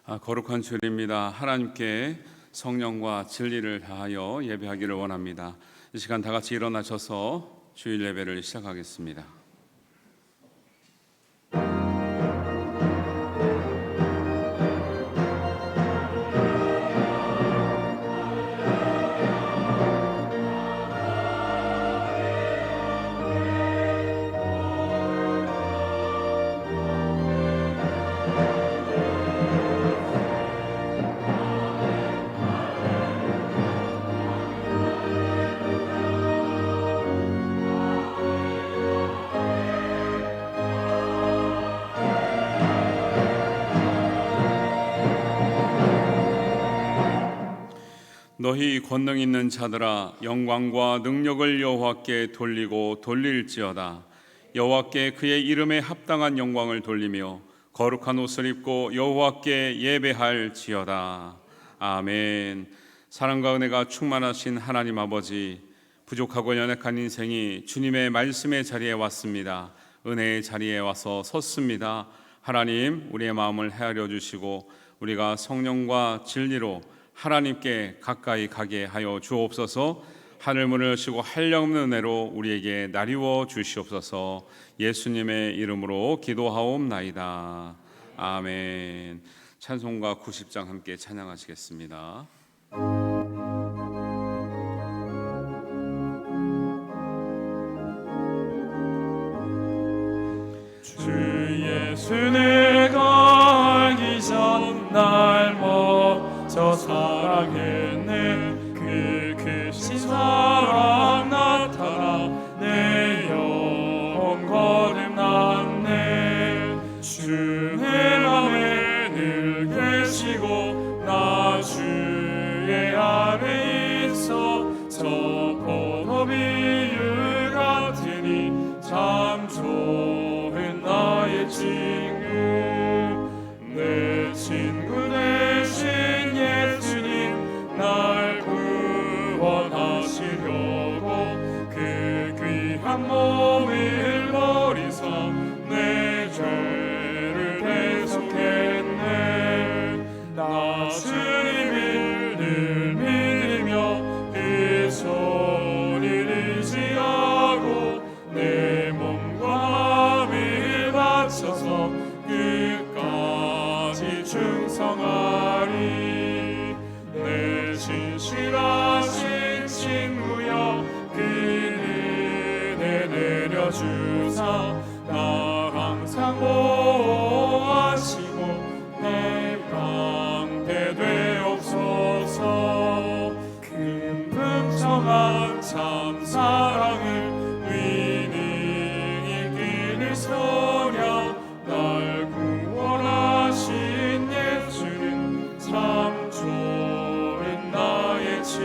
거룩한 주일입니다. 하나님께 성령과 진리를 다하여 예배하기를 원합니다. 이 시간 다 같이 일어나셔서 주일 예배를 시작하겠습니다. 너희 권능 있는 자들아, 영광과 능력을 여호와께 돌리고 돌릴지어다. 여호와께 그의 이름에 합당한 영광을 돌리며 거룩한 옷을 입고 여호와께 예배할지어다. 아멘. 사랑과 은혜가 충만하신 하나님 아버지, 부족하고 연약한 인생이 주님의 말씀의 자리에 왔습니다. 은혜의 자리에 와서 섰습니다. 하나님, 우리의 마음을 헤아려 주시고 우리가 성령과 진리로 하나님께 가까이 가게 하여 주옵소서. 하늘문을 여시고 한량없는 은혜로 우리에게 나리워 주시옵소서. 예수님의 이름으로 기도하옵나이다. 아멘. 찬송가 90장 함께 찬양하시겠습니다. 주 예수 내가 알기 전 날 먼저 사랑했네. 그 크신 사랑 나타나 내 영혼 거듭났네. 주 내 맘에 늘 계시고 나 주의 안에 있어. 저 포도 비유 같으니 참 좋은 나의 친구. 내 친구 되신 예수님 날 구원하시려고 그 귀한 몸을 버리사 내 죄를 대속했네. 나 주님을 늘 믿으며 그 소리를 의지하고 내 몸과 마음을 바쳐서 끝까지 충성하리. 내 진실하신 친구여, 그 은혜 내려주사 나 항상 보호하시고 내 방패 되옵소서. 큰 풍성한 참 사랑을 위능히 끼를 소냐. 날 구원하신 예수는 참 좋은 나의 친구.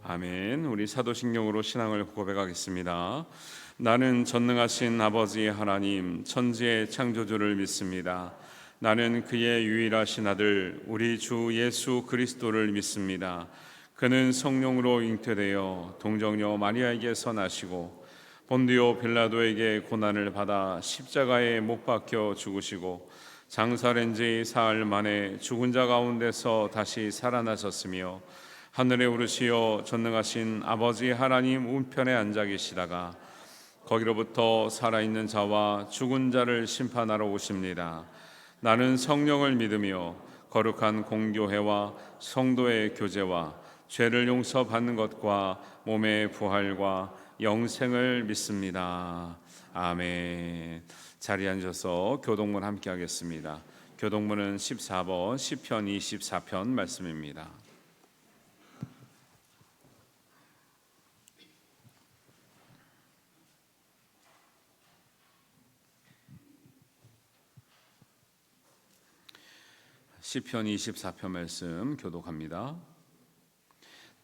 아멘. 우리 사도신경으로 신앙을 고백하겠습니다. 나는 전능하신 아버지 하나님, 천지의 창조주를 믿습니다. 나는 그의 유일하신 아들 우리 주 예수 그리스도를 믿습니다. 그는 성령으로 잉태되어 동정녀 마리아에게서 나시고 본디오 빌라도에게 고난을 받아 십자가에 못 박혀 죽으시고 장사된 지 사흘 만에 죽은 자 가운데서 다시 살아나셨으며 하늘에 오르시어 전능하신 아버지 하나님 우편에 앉아 계시다가 거기로부터 살아있는 자와 죽은 자를 심판하러 오십니다. 나는 성령을 믿으며 거룩한 공교회와 성도의 교제와 죄를 용서받는 것과 몸의 부활과 영생을 믿습니다. 아멘. 자리에 앉아서 교독문 함께 하겠습니다. 교독문은 14번 시편 24편 말씀입니다. 시편 24편 말씀 교독합니다.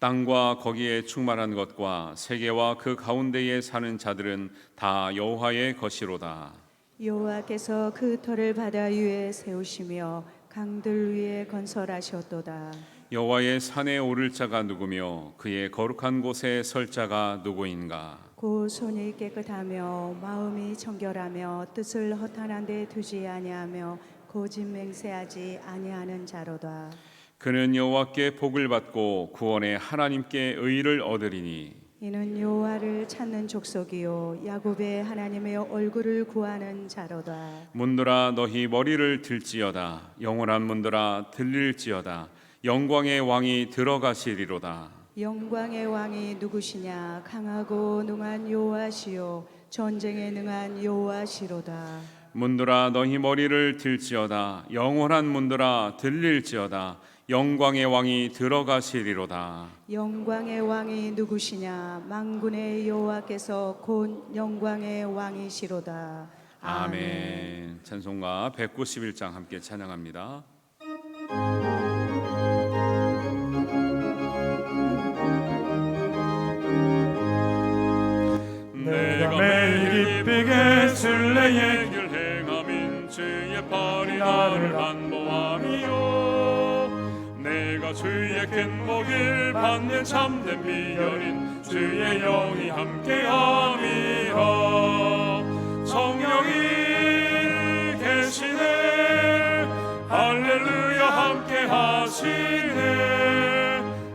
땅과 거기에 충만한 것과 세계와 그 가운데에 사는 자들은 다 여호와의 것이로다. 여호와께서 그 터를 바다 위에 세우시며 강들 위에 건설하셨도다. 여호와의 산에 오를 자가 누구며 그의 거룩한 곳에 설 자가 누구인가? 고 손이 깨끗하며 마음이 정결하며 뜻을 허탄한 데 두지 아니하며 고집 맹세하지 아니하는 자로다. 그는 여호와께 복을 받고 구원의 하나님께 의를 얻으리니 이는 여호와를 찾는 족속이요 야곱의 하나님의 얼굴을 구하는 자로다. 문들아 너희 머리를 들지어다. 영원한 문들아 들릴지어다. 영광의 왕이 들어가시리로다. 영광의 왕이 누구시냐? 강하고 능한 여호와시요 전쟁에 능한 여호와시로다. 문들아 너희 머리를 들지어다. 영원한 문들아 들릴지어다. 영광의 왕이 들어가시리로다. 영광의 왕이 누구시냐? 만군의 여호와께서 곧 영광의 왕이시로다. 아멘. 찬송가 191장 함께 찬양합니다. 내가 매일 기쁘게 순례의 길 행함인 주의 팔이 나를 안보함이요 내가 주의 큰 복을 받는 참된 비결인 주의 영이 함께함이라 성령이 계시네 할렐루야 함께하시네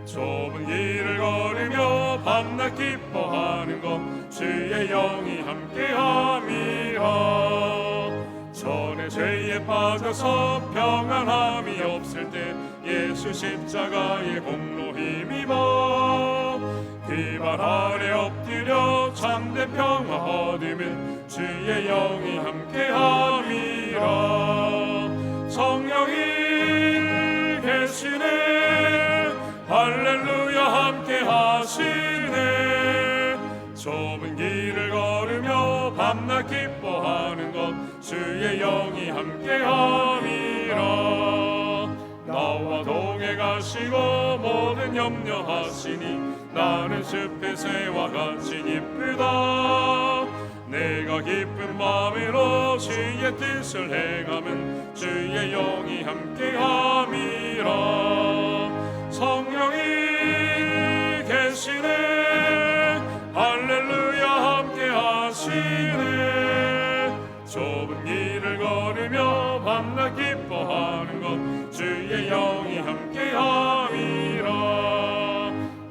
좁은 길을 걸으며 밤낮 기뻐하는 것 주의 영이 함께함이라 전에 죄에 빠져서 평안함이 없을 때 예수 십자가의 공로 힘입어 그발 아래 엎드려 참된 평화 얻으면 주의 영이 함께함이라 성령이 계시네 할렐루야 함께하시네 좁은 길을 걸으며 밤낮 기뻐하는 것 주의 영이 함께함이라 나와 동해 가시고 모든 염려하시니 나는 숲의 새와 같이 기쁘다 내가 기쁜 마음으로 주의 뜻을 행하면 주의 영이 함께함이라 성령이 계시네 할렐루야 함께하시네 좁은 길을 걸으며 밤낮 기뻐하는 것 주의 영이 함께함이라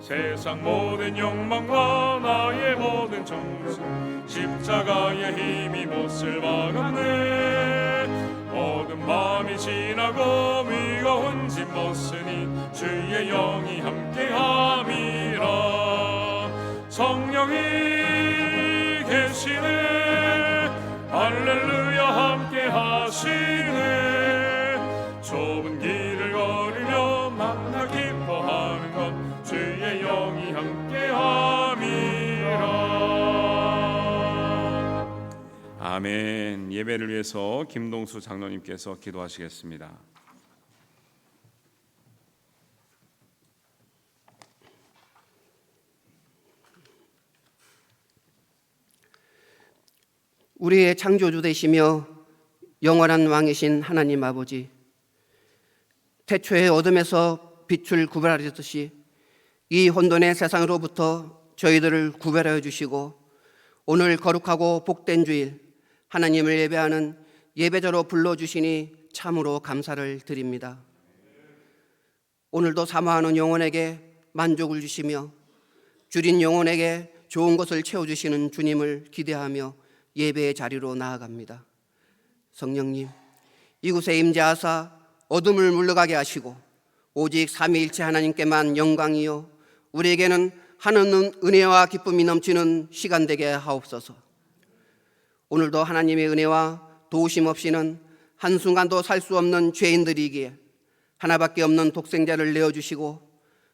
세상 모든 욕망과 나의 모든 정수 십자가의 힘이 못을 막았네 어두운 밤이 지나고 무거운 짐 벗으니 주의 영이 함께함이라 성령이 계시네 할렐루야 함께하시네 좁은 길을 걸으며 만나 기뻐하는 것 주의 영이 함께함이라 아멘. 예배를 위해서 김동수 장로님께서 기도하시겠습니다. 우리의 창조주 되시며 영원한 왕이신 하나님 아버지, 태초의 어둠에서 빛을 구별하셨듯이 이 혼돈의 세상으로부터 저희들을 구별하여 주시고 오늘 거룩하고 복된 주일 하나님을 예배하는 예배자로 불러주시니 참으로 감사를 드립니다. 오늘도 사모하는 영혼에게 만족을 주시며 줄인 영혼에게 좋은 것을 채워주시는 주님을 기대하며 예배의 자리로 나아갑니다. 성령님, 이곳에 임재하사 어둠을 물러가게 하시고 오직 삼위일체 하나님께만 영광이요 우리에게는 하는 은혜와 기쁨이 넘치는 시간 되게 하옵소서. 오늘도 하나님의 은혜와 도우심 없이는 한순간도 살 수 없는 죄인들이기에 하나밖에 없는 독생자를 내어주시고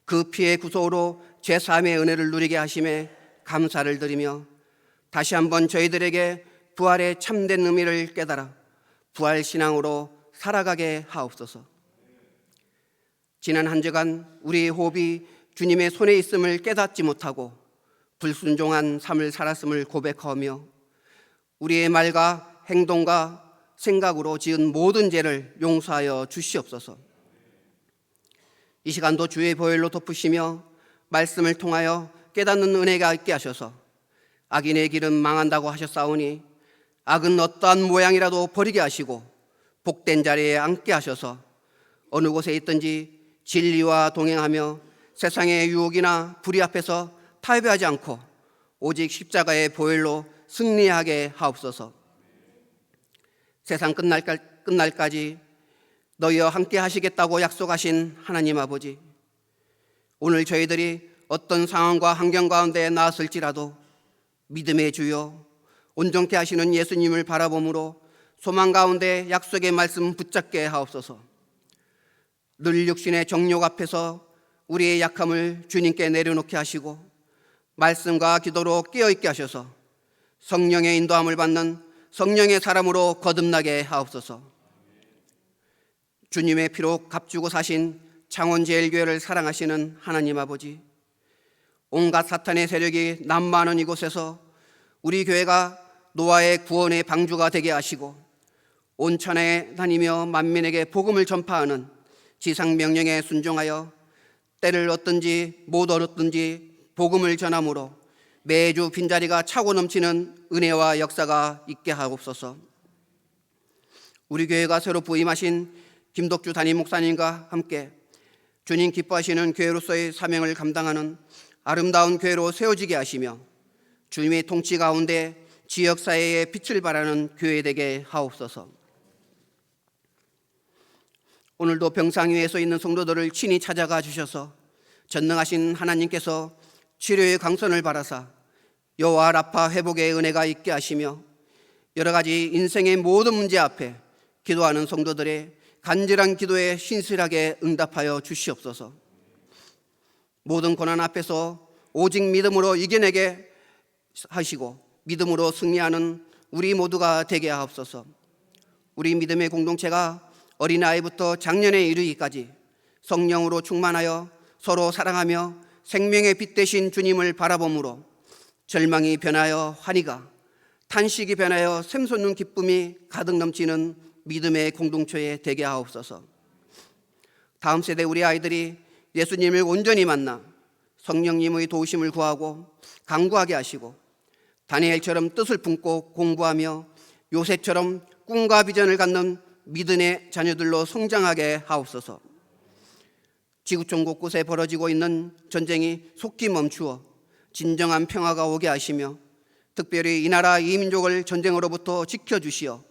그 피의 구속으로 제3의 은혜를 누리게 하심에 감사를 드리며 다시 한번 저희들에게 부활의 참된 의미를 깨달아 부활 신앙으로 살아가게 하옵소서. 지난 한 주간 우리의 호흡이 주님의 손에 있음을 깨닫지 못하고 불순종한 삶을 살았음을 고백하며 우리의 말과 행동과 생각으로 지은 모든 죄를 용서하여 주시옵소서. 이 시간도 주의 보혈로 덮으시며 말씀을 통하여 깨닫는 은혜가 있게 하셔서 악인의 길은 망한다고 하셨사오니 악은 어떠한 모양이라도 버리게 하시고 복된 자리에 앉게 하셔서 어느 곳에 있든지 진리와 동행하며 세상의 유혹이나 불의 앞에서 타협하지 않고 오직 십자가의 보혈로 승리하게 하옵소서. 세상 끝날까지 너희와 함께 하시겠다고 약속하신 하나님 아버지, 오늘 저희들이 어떤 상황과 환경 가운데 나왔을지라도 믿음의 주여 온전케 하시는 예수님을 바라봄으로 소망 가운데 약속의 말씀 붙잡게 하옵소서. 늘 육신의 정욕 앞에서 우리의 약함을 주님께 내려놓게 하시고 말씀과 기도로 깨어있게 하셔서 성령의 인도함을 받는 성령의 사람으로 거듭나게 하옵소서. 주님의 피로 값주고 사신 창원제일교회를 사랑하시는 하나님 아버지, 온갖 사탄의 세력이 난무하는 이곳에서 우리 교회가 노아의 구원의 방주가 되게 하시고 온 천하에 다니며 만민에게 복음을 전파하는 지상명령에 순종하여 때를 얻든지 못 얻든지 복음을 전함으로 매주 빈자리가 차고 넘치는 은혜와 역사가 있게 하옵소서. 우리 교회가 새로 부임하신 김덕주 담임 목사님과 함께 주님 기뻐하시는 교회로서의 사명을 감당하는 아름다운 교회로 세워지게 하시며 주님의 통치 가운데 지역사회에 빛을 발하는 교회 되게 하옵소서. 오늘도 병상 위에 서 있는 성도들을 친히 찾아가 주셔서 전능하신 하나님께서 치료의 강선을 바라사 여호와 라파 회복의 은혜가 있게 하시며 여러 가지 인생의 모든 문제 앞에 기도하는 성도들의 간절한 기도에 신실하게 응답하여 주시옵소서. 모든 고난 앞에서 오직 믿음으로 이겨내게 하시고 믿음으로 승리하는 우리 모두가 되게 하옵소서. 우리 믿음의 공동체가 어린아이부터 장년에 이르기까지 성령으로 충만하여 서로 사랑하며 생명의 빛 되신 주님을 바라봄으로 절망이 변하여 환희가, 탄식이 변하여 샘솟는 기쁨이 가득 넘치는 믿음의 공동체에 되게 하옵소서. 다음 세대 우리 아이들이 예수님을 온전히 만나 성령님의 도우심을 구하고 강구하게 하시고 다니엘처럼 뜻을 품고 공부하며 요셉처럼 꿈과 비전을 갖는 믿음의 자녀들로 성장하게 하옵소서. 지구촌 곳곳에 벌어지고 있는 전쟁이 속히 멈추어 진정한 평화가 오게 하시며 특별히 이 나라 이 민족을 전쟁으로부터 지켜주시어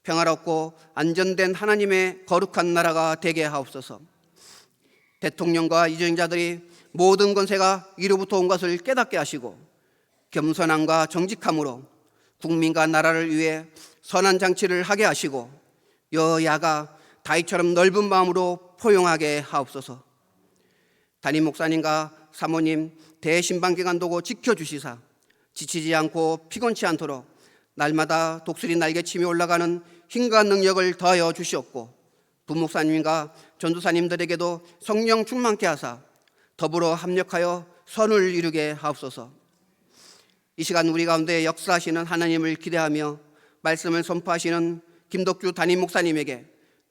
평화롭고 안전된 하나님의 거룩한 나라가 되게 하옵소서. 대통령과 이정자들이 모든 권세가 이로부터 온 것을 깨닫게 하시고 겸손함과 정직함으로 국민과 나라를 위해 선한 장치를 하게 하시고 여야가 다윗처럼 넓은 마음으로 포용하게 하옵소서. 담임 목사님과 사모님 대신방기관 도고 지켜주시사 지치지 않고 피곤치 않도록 날마다 독수리 날개치며 올라가는 힘과 능력을 더하여 주시옵고 부목사님과 전도사님들에게도 성령 충만케 하사 더불어 합력하여 선을 이루게 하옵소서. 이 시간 우리 가운데 역사하시는 하나님을 기대하며 말씀을 선포하시는 김덕주 담임 목사님에게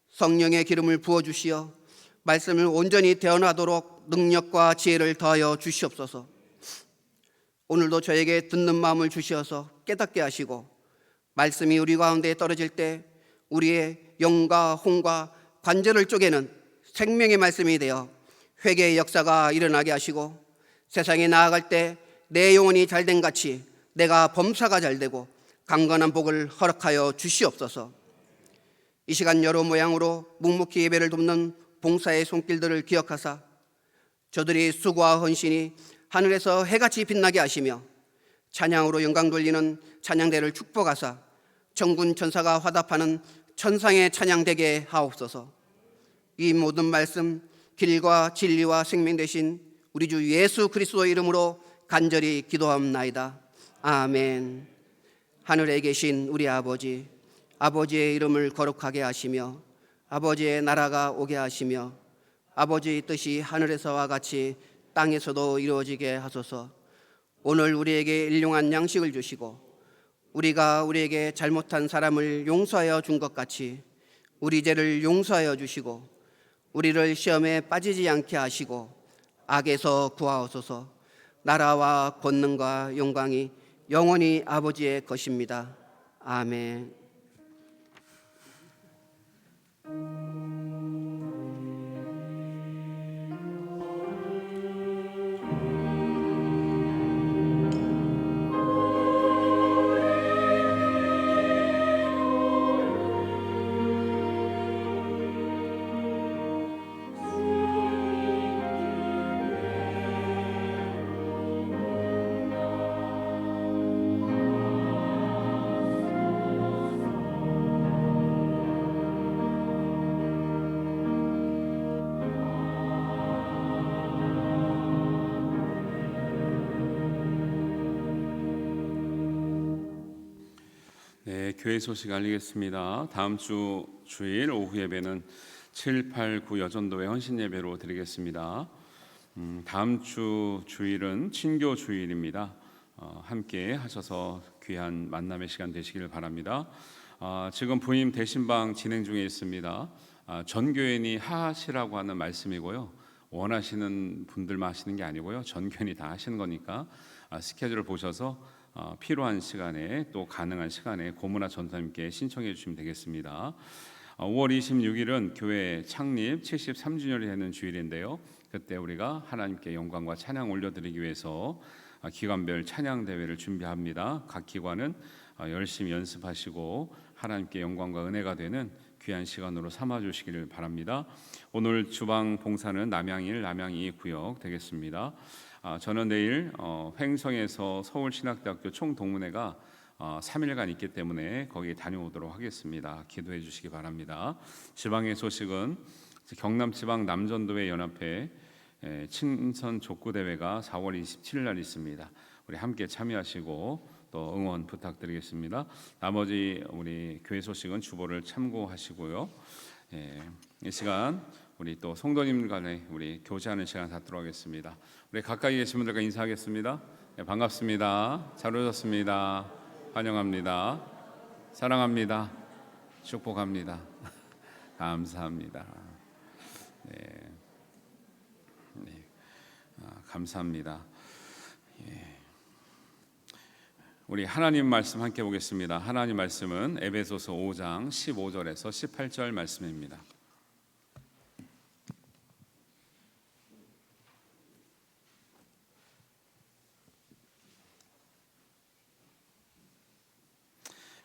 성령의 기름을 부어주시어 말씀을 온전히 대언하도록 능력과 지혜를 더하여 주시옵소서. 오늘도 저에게 듣는 마음을 주시어서 깨닫게 하시고 말씀이 우리 가운데 떨어질 때 우리의 영과 혼과 관절을 쪼개는 생명의 말씀이 되어 회개의 역사가 일어나게 하시고 세상에 나아갈 때 내 영혼이 잘된 같이 내가 범사가 잘되고 강건한 복을 허락하여 주시옵소서. 이 시간 여러 모양으로 묵묵히 예배를 돕는 봉사의 손길들을 기억하사 저들이 수고와 헌신이 하늘에서 해같이 빛나게 하시며 찬양으로 영광 돌리는 찬양대를 축복하사 천군 천사가 화답하는 천상의 찬양되게 하옵소서. 이 모든 말씀 길과 진리와 생명 되신 우리 주 예수 그리스도의 이름으로 간절히 기도합나이다. 아멘. 하늘에 계신 우리 아버지, 아버지의 이름을 거룩하게 하시며 아버지의 나라가 오게 하시며 아버지의 뜻이 하늘에서와 같이 땅에서도 이루어지게 하소서. 오늘 우리에게 일용한 양식을 주시고 우리가 우리에게 잘못한 사람을 용서하여 준 것 같이 우리 죄를 용서하여 주시고 우리를 시험에 빠지지 않게 하시고 악에서 구하옵소서. 나라와 권능과 영광이 영원히 아버지의 것입니다. 아멘. 네, 교회 소식 알리겠습니다. 다음 주 주일 오후 예배는 7, 8, 9 여전도회 헌신 예배로 드리겠습니다. 다음 주 주일은 친교 주일입니다. 함께 하셔서 귀한 만남의 시간 되시기를 바랍니다. 지금 부임 대신방 진행 중에 있습니다. 전교인이 하시라고 하는 말씀이고요. 원하시는 분들만 하시는 게 아니고요. 전교인이 다 하시는 거니까 스케줄을 보셔서 필요한 시간에 또 가능한 시간에 고문아 전사님께 신청해 주시면 되겠습니다. 5월 26일은 교회 창립 73주년이 되는 주일인데요. 그때 우리가 하나님께 영광과 찬양 올려드리기 위해서 기관별 찬양 대회를 준비합니다. 각 기관은 열심히 연습하시고 하나님께 영광과 은혜가 되는 귀한 시간으로 삼아 주시기를 바랍니다. 오늘 주방 봉사는 남양 1, 남양 2 구역 되겠습니다. 저는 내일 횡성에서 서울신학대학교 총동문회가 3일간 있기 때문에 거기 다녀오도록 하겠습니다. 기도해 주시기 바랍니다. 지방의 소식은 경남지방 남전도회 연합회 친선 족구대회가 4월 27일 날 있습니다. 우리 함께 참여하시고 또 응원 부탁드리겠습니다. 나머지 우리 교회 소식은 주보를 참고하시고요. 이 시간 우리 또 성도님 간에 우리 교제하는 시간 갖도록 하겠습니다. 우리 가까이 계신 분들과 인사하겠습니다. 네, 반갑습니다. 잘 오셨습니다. 환영합니다. 사랑합니다. 축복합니다. 감사합니다. 네, 감사합니다. 우리 하나님 말씀 함께 보겠습니다. 하나님 말씀은 에베소서 5장 15절에서 18절 말씀입니다.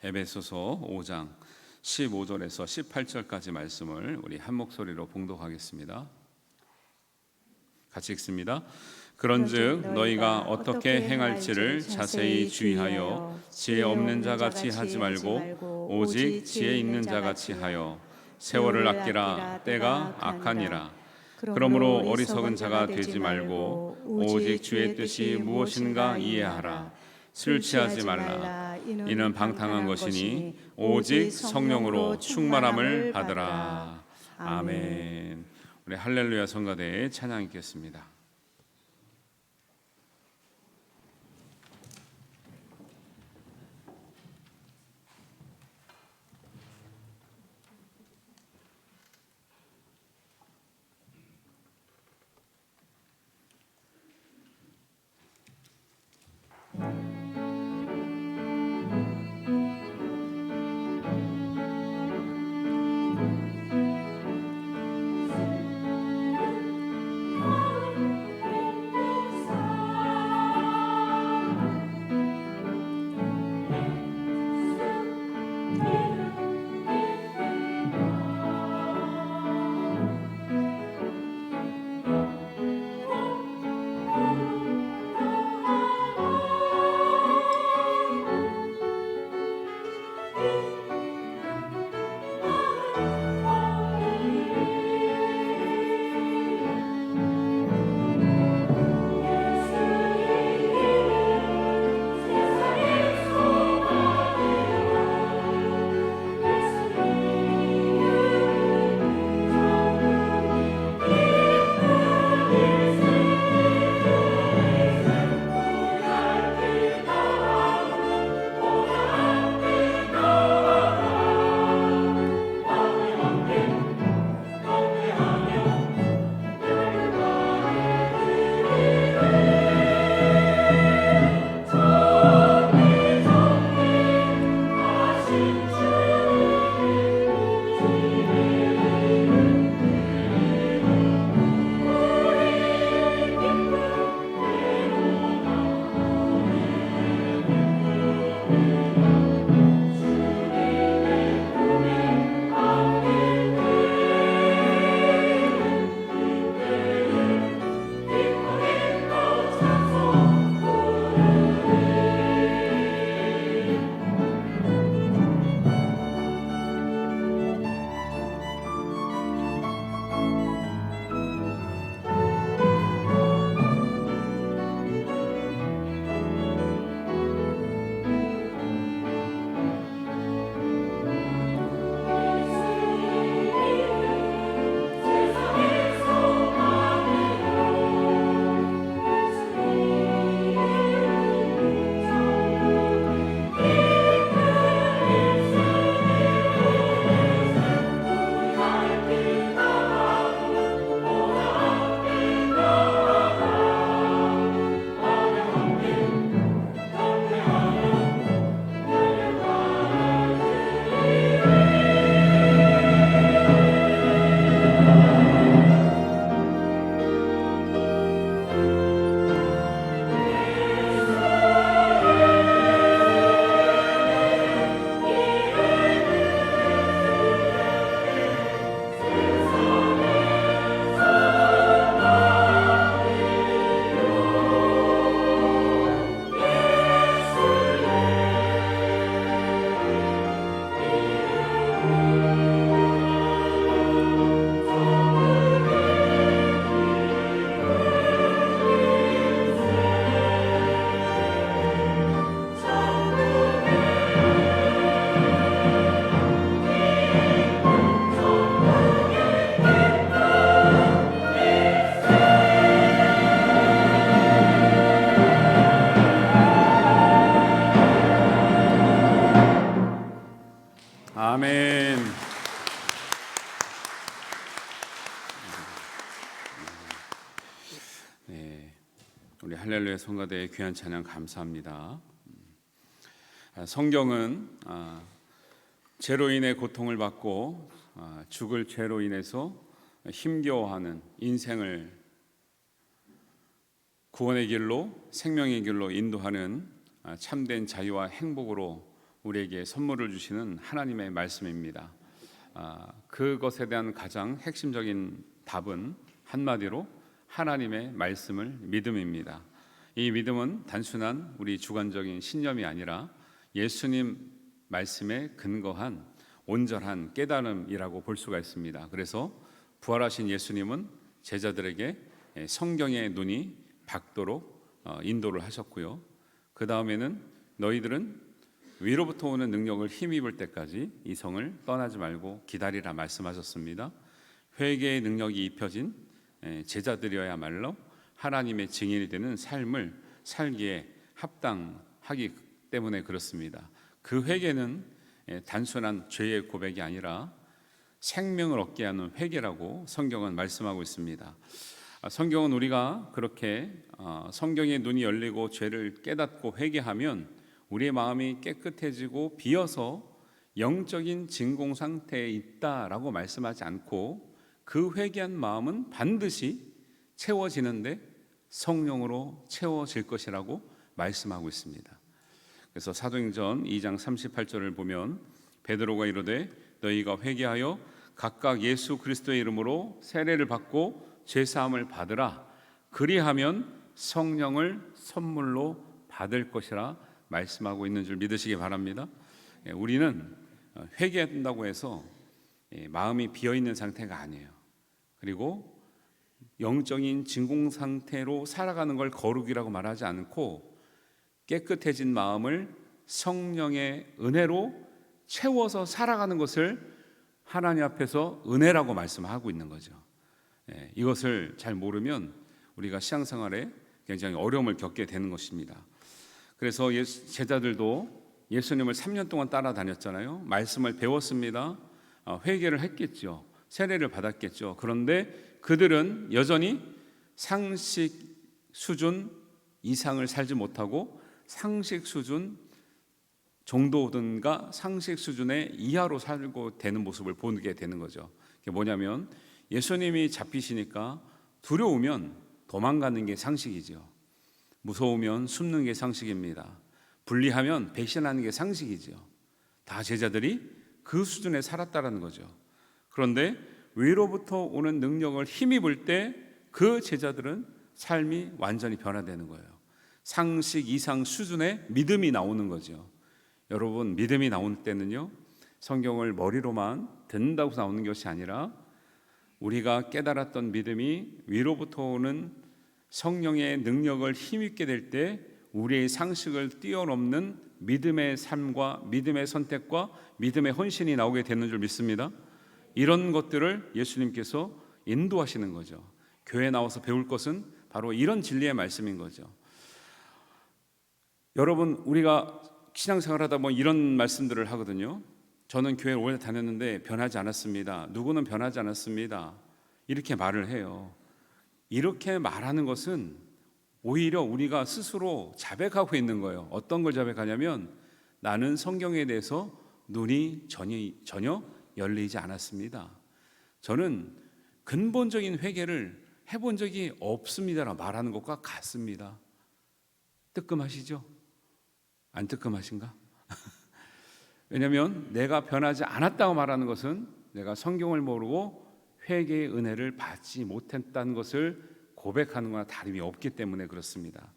에베소서 5장 15절에서 18절까지 말씀을 우리 한 목소리로 봉독하겠습니다. 같이 읽습니다. 그런즉 너희가 어떻게 행할지를 자세히 주의하여 지혜 없는 자같이 하지 말고 오직 지혜 있는 자같이 하여 세월을 아끼라. 때가 악하니라. 그러므로 어리석은 자가 되지 말고 오직 주의 뜻이 무엇인가 이해하라. 술 취하지 말라. 이는 방탕한 것이니 오직 성령으로 충만함을 받으라. 아멘. 우리 할렐루야 성가대에 찬양 있겠습니다. 아멘. 네, 우리 할렐루야 성가대의 귀한 찬양 감사합니다. 성경은 죄로 인해 고통을 받고 죽을 죄로 인해서 힘겨워하는 인생을 구원의 길로, 생명의 길로 인도하는 참된 자유와 행복으로 우리에게 선물을 주시는 하나님의 말씀입니다. 그것에 대한 가장 핵심적인 답은 한마디로 하나님의 말씀을 믿음입니다. 이 믿음은 단순한 우리 주관적인 신념이 아니라 예수님 말씀에 근거한 온전한 깨달음이라고 볼 수가 있습니다. 그래서 부활하신 예수님은 제자들에게 성경의 눈이 밝도록 인도를 하셨고요. 그 다음에는 너희들은 위로부터 오는 능력을 힘입을 때까지 이 성을 떠나지 말고 기다리라 말씀하셨습니다. 회개의 능력이 입혀진 제자들이어야말로 하나님의 증인이 되는 삶을 살기에 합당하기 때문에 그렇습니다. 그 회개는 단순한 죄의 고백이 아니라 생명을 얻게 하는 회개라고 성경은 말씀하고 있습니다. 성경은 우리가 그렇게 성경의 눈이 열리고 죄를 깨닫고 회개하면 우리의 마음이 깨끗해지고 비어서 영적인 진공 상태에 있다라고 말씀하지 않고 그 회개한 마음은 반드시 채워지는데 성령으로 채워질 것이라고 말씀하고 있습니다. 그래서 사도행전 2장 38절을 보면 베드로가 이르되 너희가 회개하여 각각 예수 그리스도의 이름으로 세례를 받고 죄사함을 받으라 그리하면 성령을 선물로 받을 것이라 말씀하고 있는 줄 믿으시기 바랍니다. 우리는 회개한다고 해서 마음이 비어있는 상태가 아니에요. 그리고 영적인 진공 상태로 살아가는 걸 거룩이라고 말하지 않고 깨끗해진 마음을 성령의 은혜로 채워서 살아가는 것을 하나님 앞에서 은혜라고 말씀하고 있는 거죠. 이것을 잘 모르면 우리가 신앙생활에 굉장히 어려움을 겪게 되는 것입니다. 그래서 제자들도 예수님을 3년 동안 따라다녔잖아요. 말씀을 배웠습니다. 회개를 했겠죠. 세례를 받았겠죠. 그런데 그들은 여전히 상식 수준 이상을 살지 못하고 상식 수준 정도든가 상식 수준의 이하로 살고 되는 모습을 보게 되는 거죠. 그게 뭐냐면 예수님이 잡히시니까 두려우면 도망가는 게 상식이죠. 무서우면 숨는 게 상식입니다. 불리하면 배신하는 게 상식이죠. 다 제자들이 그 수준에 살았다라는 거죠. 그런데 위로부터 오는 능력을 힘입을 때 그 제자들은 삶이 완전히 변화되는 거예요. 상식 이상 수준의 믿음이 나오는 거죠. 여러분, 믿음이 나올 때는요, 성경을 머리로만 듣는다고 나오는 것이 아니라 우리가 깨달았던 믿음이 위로부터 오는 성령의 능력을 힘입게 될 때 우리의 상식을 뛰어넘는 믿음의 삶과 믿음의 선택과 믿음의 헌신이 나오게 되는 줄 믿습니다. 이런 것들을 예수님께서 인도하시는 거죠. 교회에 나와서 배울 것은 바로 이런 진리의 말씀인 거죠. 여러분, 우리가 신앙생활하다 보면 이런 말씀들을 하거든요. 저는 교회를 오래 다녔는데 변하지 않았습니다. 누구는 변하지 않았습니다. 이렇게 말을 해요. 이렇게 말하는 것은 오히려 우리가 스스로 자백하고 있는 거예요. 어떤 걸 자백하냐면 나는 성경에 대해서 눈이 전혀 열리지 않았습니다. 저는 근본적인 회개를 해본 적이 없습니다라고 말하는 것과 같습니다. 뜨끔하시죠? 안 뜨끔하신가? 왜냐하면 내가 변하지 않았다고 말하는 것은 내가 성경을 모르고 회개의 은혜를 받지 못했다는 것을 고백하는 거나 다름이 없기 때문에 그렇습니다.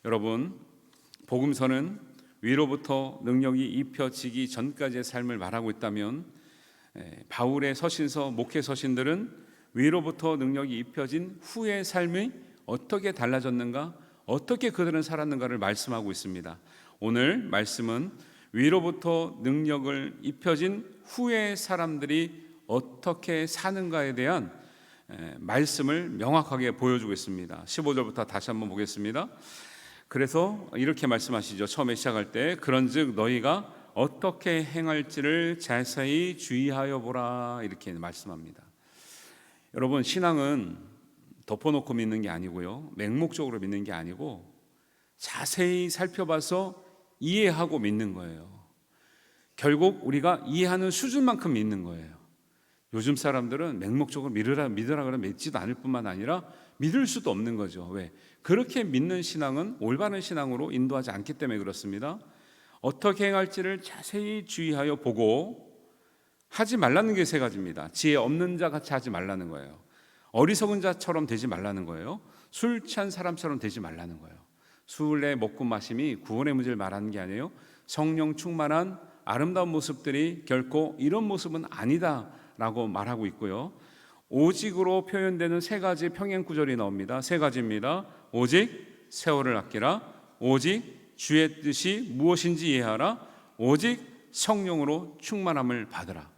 여러분, 복음서는 위로부터 능력이 입혀지기 전까지의 삶을 말하고 있다면 바울의 서신서, 목회 서신들은 위로부터 능력이 입혀진 후의 삶이 어떻게 달라졌는가, 어떻게 그들은 살았는가를 말씀하고 있습니다. 오늘 말씀은 위로부터 능력을 입혀진 후의 사람들이 어떻게 사는가에 대한 말씀을 명확하게 보여주고 있습니다. 15절부터 다시 한번 보겠습니다. 그래서 이렇게 말씀하시죠. 처음에 시작할 때 그런즉 너희가 어떻게 행할지를 자세히 주의하여 보라 이렇게 말씀합니다. 여러분, 신앙은 덮어놓고 믿는 게 아니고요, 맹목적으로 믿는 게 아니고 자세히 살펴봐서 이해하고 믿는 거예요. 결국 우리가 이해하는 수준만큼 믿는 거예요. 요즘 사람들은 맹목적으로 믿으라 그러면 믿지도 않을 뿐만 아니라 믿을 수도 없는 거죠. 왜? 그렇게 믿는 신앙은 올바른 신앙으로 인도하지 않기 때문에 그렇습니다. 어떻게 행할지를 자세히 주의하여 보고 하지 말라는 게 세 가지입니다. 지혜 없는 자 같이 하지 말라는 거예요. 어리석은 자처럼 되지 말라는 거예요. 술 취한 사람처럼 되지 말라는 거예요. 술의 먹고 마심이 구원의 문제를 말하는 게 아니에요. 성령 충만한 아름다운 모습들이 결코 이런 모습은 아니다라고 말하고 있고요. 오직으로 표현되는 세 가지 평행 구절이 나옵니다. 세 가지입니다. 오직 세월을 아끼라, 오직 주의 뜻이 무엇인지 이해하라, 오직 성령으로 충만함을 받으라.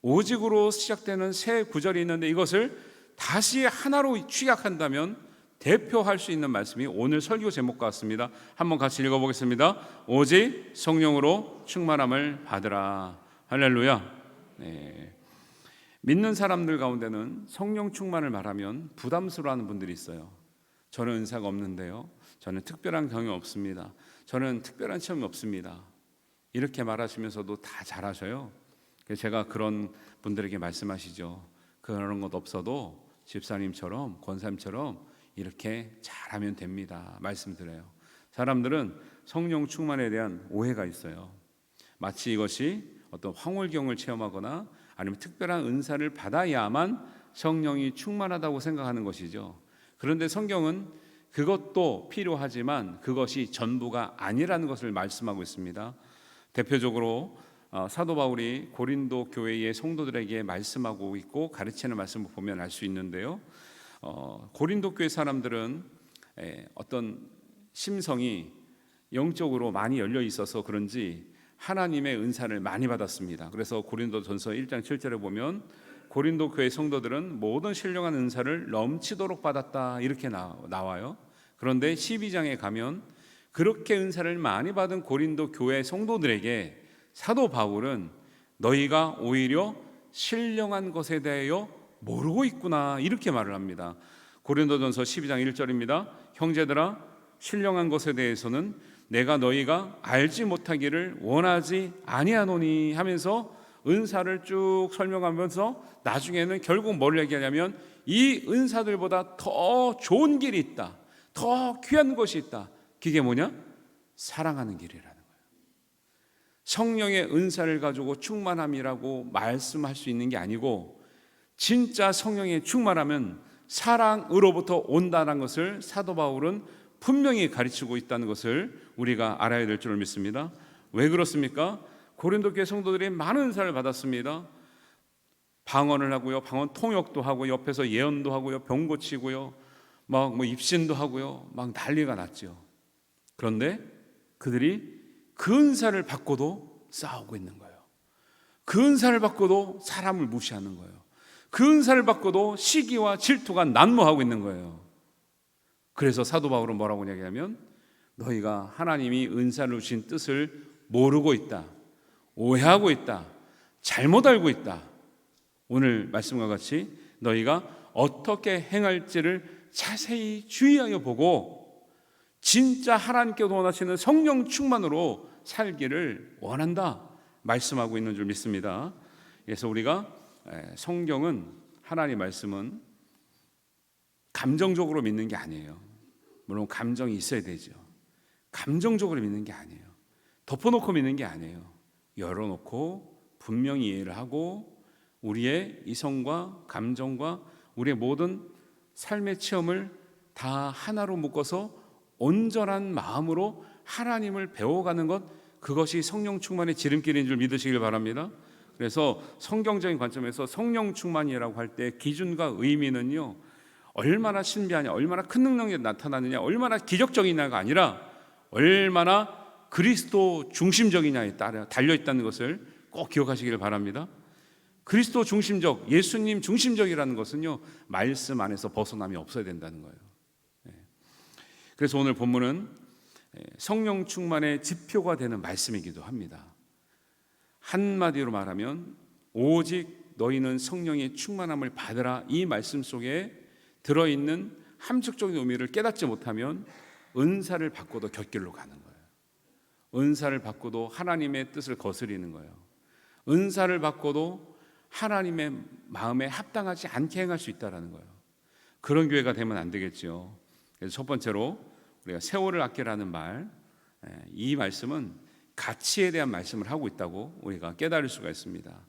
오직으로 시작되는 세 구절이 있는데 이것을 다시 하나로 취약한다면 대표할 수 있는 말씀이 오늘 설교 제목 같습니다. 한번 같이 읽어보겠습니다. 오직 성령으로 충만함을 받으라. 할렐루야. 네. 믿는 사람들 가운데는 성령 충만을 말하면 부담스러워하는 분들이 있어요. 저는 은사가 없는데요, 저는 특별한 경험이 없습니다, 저는 특별한 체험이 없습니다, 이렇게 말하시면서도 다 잘하셔요. 그래서 제가 그런 분들에게 말씀하시죠. 그런 것 없어도 집사님처럼 권사님처럼 이렇게 잘하면 됩니다 말씀드려요. 사람들은 성령 충만에 대한 오해가 있어요. 마치 이것이 어떤 황홀경을 체험하거나 아니면 특별한 은사를 받아야만 성령이 충만하다고 생각하는 것이죠. 그런데 성경은 그것도 필요하지만 그것이 전부가 아니라는 것을 말씀하고 있습니다. 대표적으로 사도 바울이 고린도 교회의 성도들에게 말씀하고 있고 가르치는 말씀을 보면 알 수 있는데요, 고린도 교회 사람들은 어떤 심성이 영적으로 많이 열려 있어서 그런지 하나님의 은사를 많이 받았습니다. 그래서 고린도전서 1장 7절에 보면 고린도 교회 성도들은 모든 신령한 은사를 넘치도록 받았다 이렇게 나와요. 그런데 12장에 가면 그렇게 은사를 많이 받은 고린도 교회 성도들에게 사도 바울은 너희가 오히려 신령한 것에 대하여 모르고 있구나 이렇게 말을 합니다. 고린도전서 12장 1절입니다. 형제들아, 신령한 것에 대해서는 내가 너희가 알지 못하기를 원하지 아니하노니 하면서 은사를 쭉 설명하면서 나중에는 결국 뭘 얘기하냐면 이 은사들보다 더 좋은 길이 있다, 더 귀한 것이 있다. 그게 뭐냐? 사랑하는 길이라는 거예요. 성령의 은사를 가지고 충만함이라고 말씀할 수 있는 게 아니고 진짜 성령의 충만함은 사랑으로부터 온다는 것을 사도 바울은 분명히 가르치고 있다는 것을 우리가 알아야 될 줄 믿습니다. 왜 그렇습니까? 고린도 교회 성도들이 많은 은사를 받았습니다. 방언을 하고요, 방언 통역도 하고, 옆에서 예언도 하고요, 병 고치고요, 막 입신도 하고요, 막 난리가 났죠. 그런데 그들이 그 은사를 받고도 싸우고 있는 거예요. 그 은사를 받고도 사람을 무시하는 거예요. 그 은사를 받고도 시기와 질투가 난무하고 있는 거예요. 그래서 사도 바울은 뭐라고 얘기하면 너희가 하나님이 은사를 주신 뜻을 모르고 있다, 오해하고 있다, 잘못 알고 있다. 오늘 말씀과 같이 너희가 어떻게 행할지를 자세히 주의하여 보고 진짜 하나님께서 원하시는 성령 충만으로 살기를 원한다 말씀하고 있는 줄 믿습니다. 그래서 우리가 성경은, 하나님의 말씀은 감정적으로 믿는 게 아니에요. 물론 감정이 있어야 되죠. 감정적으로 믿는 게 아니에요. 덮어놓고 믿는 게 아니에요. 열어놓고 분명히 이해를 하고 우리의 이성과 감정과 우리의 모든 삶의 체험을 다 하나로 묶어서 온전한 마음으로 하나님을 배워가는 것, 그것이 성령 충만의 지름길인 줄 믿으시길 바랍니다. 그래서 성경적인 관점에서 성령 충만이라고 할 때 기준과 의미는요, 얼마나 신비하냐, 얼마나 큰 능력이 나타나느냐, 얼마나 기적적이냐가 아니라 얼마나 그리스도 중심적이냐에 따라 달려있다는 것을 꼭 기억하시길 바랍니다. 그리스도 중심적, 예수님 중심적이라는 것은요, 말씀 안에서 벗어남이 없어야 된다는 거예요. 그래서 오늘 본문은 성령 충만의 지표가 되는 말씀이기도 합니다. 한마디로 말하면 오직 너희는 성령의 충만함을 받으라, 이 말씀 속에 들어있는 함축적인 의미를 깨닫지 못하면 은사를 받고도 곁길로 가는 거예요. 은사를 받고도 하나님의 뜻을 거스리는 거예요. 은사를 받고도 하나님의 마음에 합당하지 않게 행할 수 있다는 거예요. 그런 교회가 되면 안 되겠죠. 그래서 첫 번째로 우리가 세월을 아끼라는 말, 이 말씀은 가치에 대한 말씀을 하고 있다고 우리가 깨달을 수가 있습니다.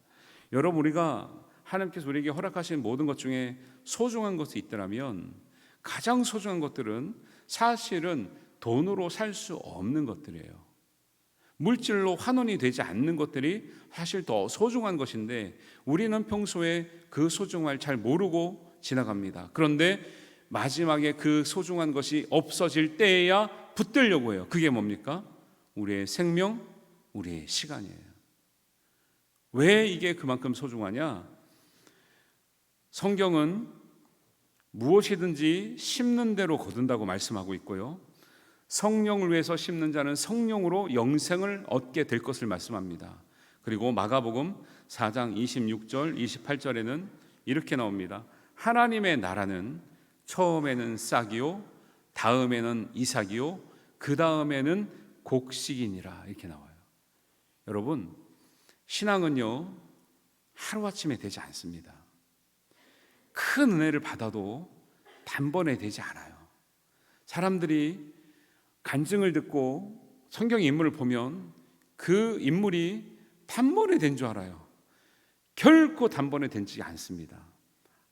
여러분, 우리가 하나님께서 우리에게 허락하신 모든 것 중에 소중한 것이 있더라면 가장 소중한 것들은 사실은 돈으로 살 수 없는 것들이에요. 물질로 환원이 되지 않는 것들이 사실 더 소중한 것인데 우리는 평소에 그 소중함을 잘 모르고 지나갑니다. 그런데 마지막에 그 소중한 것이 없어질 때에야 붙들려고 해요. 그게 뭡니까? 우리의 생명, 우리의 시간이에요. 왜 이게 그만큼 소중하냐? 성경은 무엇이든지 심는 대로 거둔다고 말씀하고 있고요, 성령을 위해서 심는 자는 성령으로 영생을 얻게 될 것을 말씀합니다. 그리고 마가복음 4장 26절 28절에는 이렇게 나옵니다. 하나님의 나라는 처음에는 싹이요 다음에는 이삭이요 그 다음에는 곡식이니라, 이렇게 나와요. 여러분, 신앙은요 하루아침에 되지 않습니다. 큰 은혜를 받아도 단번에 되지 않아요. 사람들이 간증을 듣고 성경 인물을 보면 그 인물이 단번에 된 줄 알아요. 결코 단번에 되지 않습니다.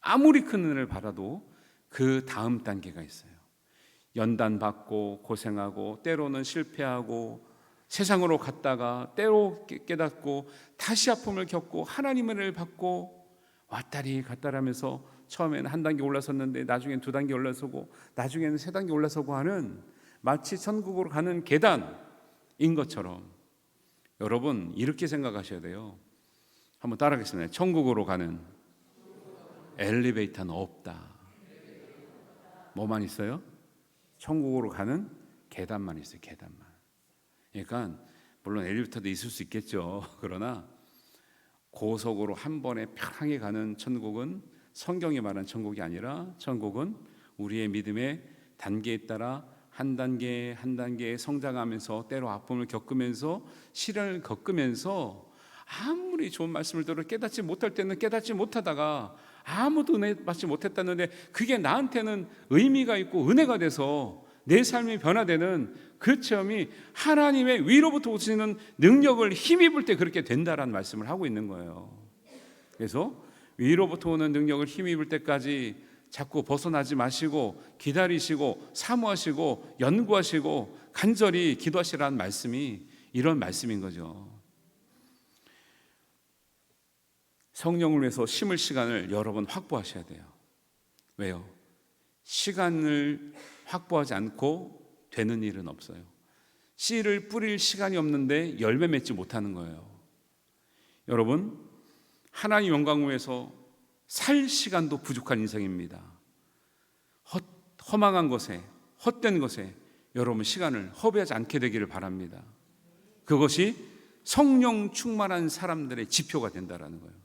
아무리 큰 은혜를 받아도 그 다음 단계가 있어요. 연단받고 고생하고 때로는 실패하고 세상으로 갔다가 때로 깨닫고 다시 아픔을 겪고 하나님의 은혜를 받고 왔다리 갔다리 하면서 처음에는 한 단계 올라섰는데 나중엔 두 단계 올라서고 나중에는 세 단계 올라서고 하는, 마치 천국으로 가는 계단인 것처럼 여러분 이렇게 생각하셔야 돼요. 한번 따라하겠습니다. 천국으로 가는 엘리베이터는 없다. 뭐만 있어요? 천국으로 가는 계단만 있어요. 계단만. 그러니까 물론 엘리베이터도 있을 수 있겠죠. 그러나 고속으로 한 번에 편하게 가는 천국은 성경이 말하는 천국이 아니라, 천국은 우리의 믿음의 단계에 따라 한 단계 한 단계 성장하면서 때로 아픔을 겪으면서 시련을 겪으면서 아무리 좋은 말씀을 들어 깨닫지 못할 때는 깨닫지 못하다가 아무도 은혜 받지 못했다는데 그게 나한테는 의미가 있고 은혜가 돼서 내 삶이 변화되는 그 체험이 하나님의 위로부터 오시는 능력을 힘입을 때 그렇게 된다라는 말씀을 하고 있는 거예요. 그래서 위로부터 오는 능력을 힘입을 때까지 자꾸 벗어나지 마시고 기다리시고 사모하시고 연구하시고 간절히 기도하시라는 말씀이 이런 말씀인 거죠. 성령을 위해서 심을 시간을 여러 번 확보하셔야 돼요. 왜요? 시간을 확보하지 않고 되는 일은 없어요. 씨를 뿌릴 시간이 없는데 열매 맺지 못하는 거예요. 여러분, 하나님 영광을 위해서 살 시간도 부족한 인생입니다. 허망한 것에, 헛된 것에 여러분 시간을 허비하지 않게 되기를 바랍니다. 그것이 성령 충만한 사람들의 지표가 된다라는 거예요.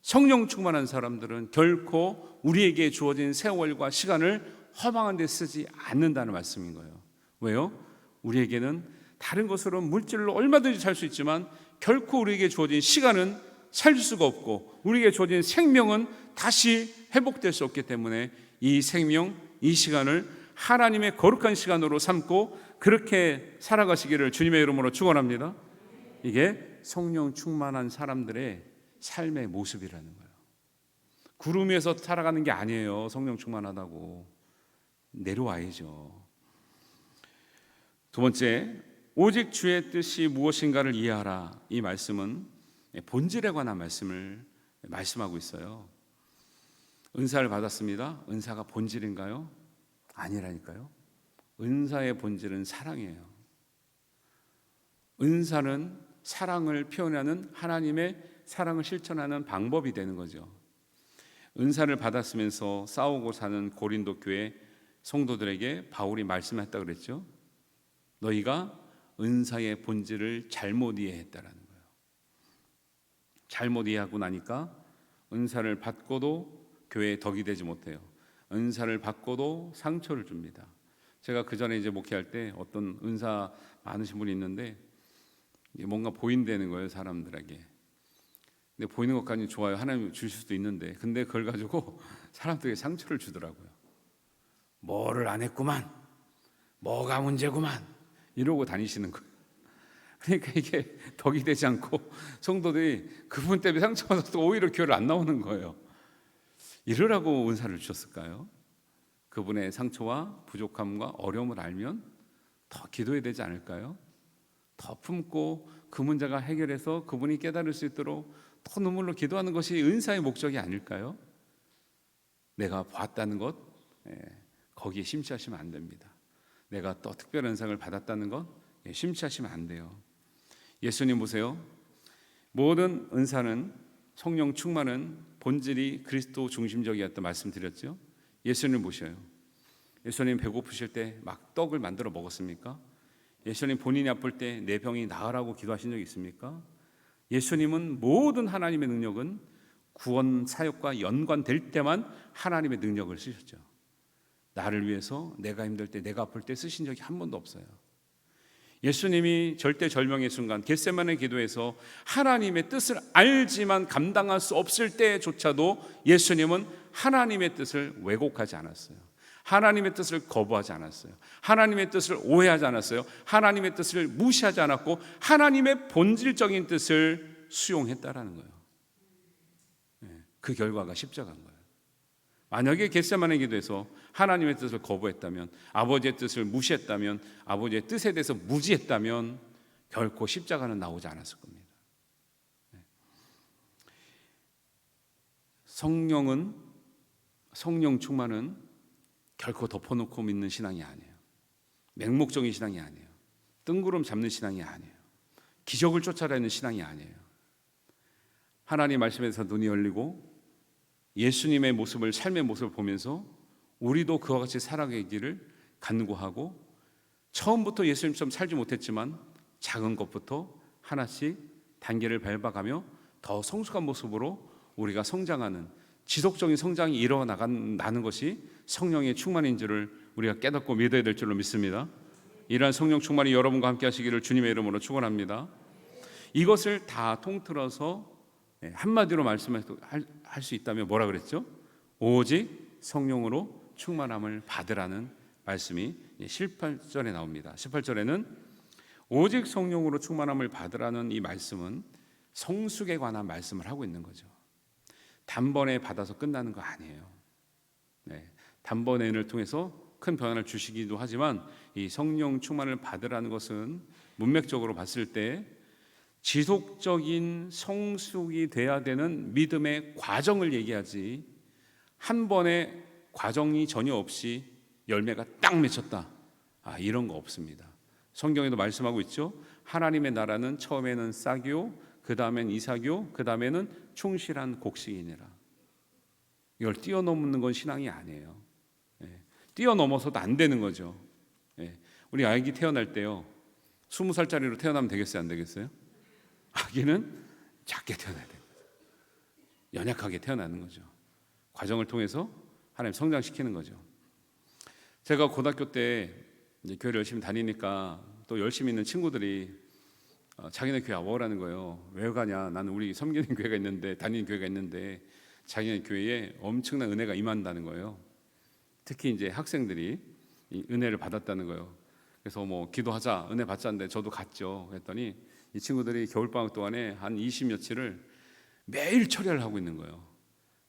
성령 충만한 사람들은 결코 우리에게 주어진 세월과 시간을 허망한 데 쓰지 않는다는 말씀인 거예요. 왜요? 우리에게는 다른 것으로 물질로 얼마든지 살 수 있지만 결코 우리에게 주어진 시간은 살 수가 없고 우리에게 주어진 생명은 다시 회복될 수 없기 때문에 이 생명, 이 시간을 하나님의 거룩한 시간으로 삼고 그렇게 살아가시기를 주님의 이름으로 축원합니다. 이게 성령 충만한 사람들의 삶의 모습이라는 거예요. 구름 위에서 살아가는 게 아니에요. 성령 충만하다고 내려와야죠. 두 번째, 오직 주의 뜻이 무엇인가를 이해하라. 이 말씀은 본질에 관한 말씀을 말씀하고 있어요. 은사를 받았습니다. 은사가 본질인가요? 아니라니까요. 은사의 본질은 사랑이에요. 은사는 사랑을 표현하는 하나님의 사랑을 실천하는 방법이 되는 거죠. 은사를 받았으면서 싸우고 사는 고린도 교회 성도들에게 바울이 말씀했다 그랬죠. 너희가 은사의 본질을 잘못 이해했다라는 거예요. 잘못 이해하고 나니까 은사를 받고도 교회에 덕이 되지 못해요. 은사를 받고도 상처를 줍니다. 제가 그 전에 이제 목회할 때 어떤 은사 많으신 분이 있는데 뭔가 보인다는 거예요, 사람들에게. 근데 보이는 것까지 좋아요. 하나님 주실 수도 있는데, 근데 그걸 가지고 사람들에게 상처를 주더라고요. 뭐를 안 했구만, 뭐가 문제구만, 이러고 다니시는 거예요. 그러니까 이게 덕이 되지 않고 성도들이 그분 때문에 상처받아서 오히려 교회를 안 나오는 거예요. 이러라고 은사를 주셨을까요? 그분의 상처와 부족함과 어려움을 알면 더 기도해야 되지 않을까요? 더 품고 그 문제가 해결해서 그분이 깨달을 수 있도록 더 눈물로 기도하는 것이 은사의 목적이 아닐까요? 내가 봤다는 것, 거기에 심취하시면 안 됩니다. 내가 또 특별한 은상을 받았다는 것, 심취하시면 안 돼요. 예수님 보세요. 모든 은사는 성령 충만은 본질이 그리스도 중심적이었다 말씀드렸죠. 예수님 보셔요. 예수님 배고프실 때 막 떡을 만들어 먹었습니까? 예수님 본인이 아플 때 내 병이 나으라고 기도하신 적 있습니까? 예수님은 모든 하나님의 능력은 구원 사역과 연관될 때만 하나님의 능력을 쓰셨죠. 나를 위해서 내가 힘들 때, 내가 아플 때 쓰신 적이 한 번도 없어요. 예수님이 절대절명의 순간 겟세마네 기도에서 하나님의 뜻을 알지만 감당할 수 없을 때조차도 예수님은 하나님의 뜻을 왜곡하지 않았어요. 하나님의 뜻을 거부하지 않았어요. 하나님의 뜻을 오해하지 않았어요. 하나님의 뜻을 무시하지 않았고 하나님의 본질적인 뜻을 수용했다라는 거예요. 그 결과가 십자가인 거예요. 만약에 겟세마네 기도에서 하나님의 뜻을 거부했다면, 아버지의 뜻을 무시했다면, 아버지의 뜻에 대해서 무지했다면 결코 십자가는 나오지 않았을 겁니다. 성령 충만은 결코 덮어놓고 믿는 신앙이 아니에요. 맹목적인 신앙이 아니에요. 뜬구름 잡는 신앙이 아니에요. 기적을 쫓아다니는 신앙이 아니에요. 하나님 말씀에서 눈이 열리고 예수님의 모습을, 삶의 모습을 보면서 우리도 그와 같이 살아가기를 간구하고, 처음부터 예수님처럼 살지 못했지만 작은 것부터 하나씩 단계를 밟아가며 더 성숙한 모습으로 우리가 성장하는, 지속적인 성장이 일어나는 것이 성령의 충만인 줄을 우리가 깨닫고 믿어야 될 줄로 믿습니다. 이러한 성령 충만이 여러분과 함께 하시기를 주님의 이름으로 축원합니다. 이것을 다 통틀어서 한마디로 말씀할 수 있다면 뭐라 그랬죠? 오직 성령으로 충만함을 받으라는 말씀이 18절에 나옵니다. 18절에는 오직 성령으로 충만함을 받으라는 이 말씀은 성숙에 관한 말씀을 하고 있는 거죠. 단번에 받아서 끝나는 거 아니에요. 단번에 은혜를 통해서 큰 변화를 주시기도 하지만 이 성령 충만을 받으라는 것은 문맥적으로 봤을 때 지속적인 성숙이 돼야 되는 믿음의 과정을 얘기하지, 한 번에 과정이 전혀 없이 열매가 딱 맺혔다, 이런 거 없습니다. 성경에도 말씀하고 있죠. 하나님의 나라는 처음에는 싹이요, 그 다음엔 이삭이요, 그 다음에는 충실한 곡식이니라. 이걸 뛰어넘는 건 신앙이 아니에요. 뛰어넘어서도 안 되는 거죠. 우리 아기 태어날 때요, 20살짜리로 태어나면 되겠어요, 안 되겠어요? 아기는 작게 태어나야 돼요. 연약하게 태어나는 거죠. 과정을 통해서 하나님 성장시키는 거죠. 제가 고등학교 때 이제 교회를 열심히 다니니까 또 열심히 있는 친구들이 자기네 교회 와보라는 거예요. 왜 가냐? 나는 우리 섬기는 교회가 있는데, 다니는 교회가 있는데 자기네 교회에 엄청난 은혜가 임한다는 거예요. 특히 이제 학생들이 이 은혜를 받았다는 거예요. 그래서 뭐 기도하자, 은혜 받자는데 저도 갔죠. 그랬더니 이 친구들이 겨울방학 동안에 한 20여치를 매일 철야를 하고 있는 거예요.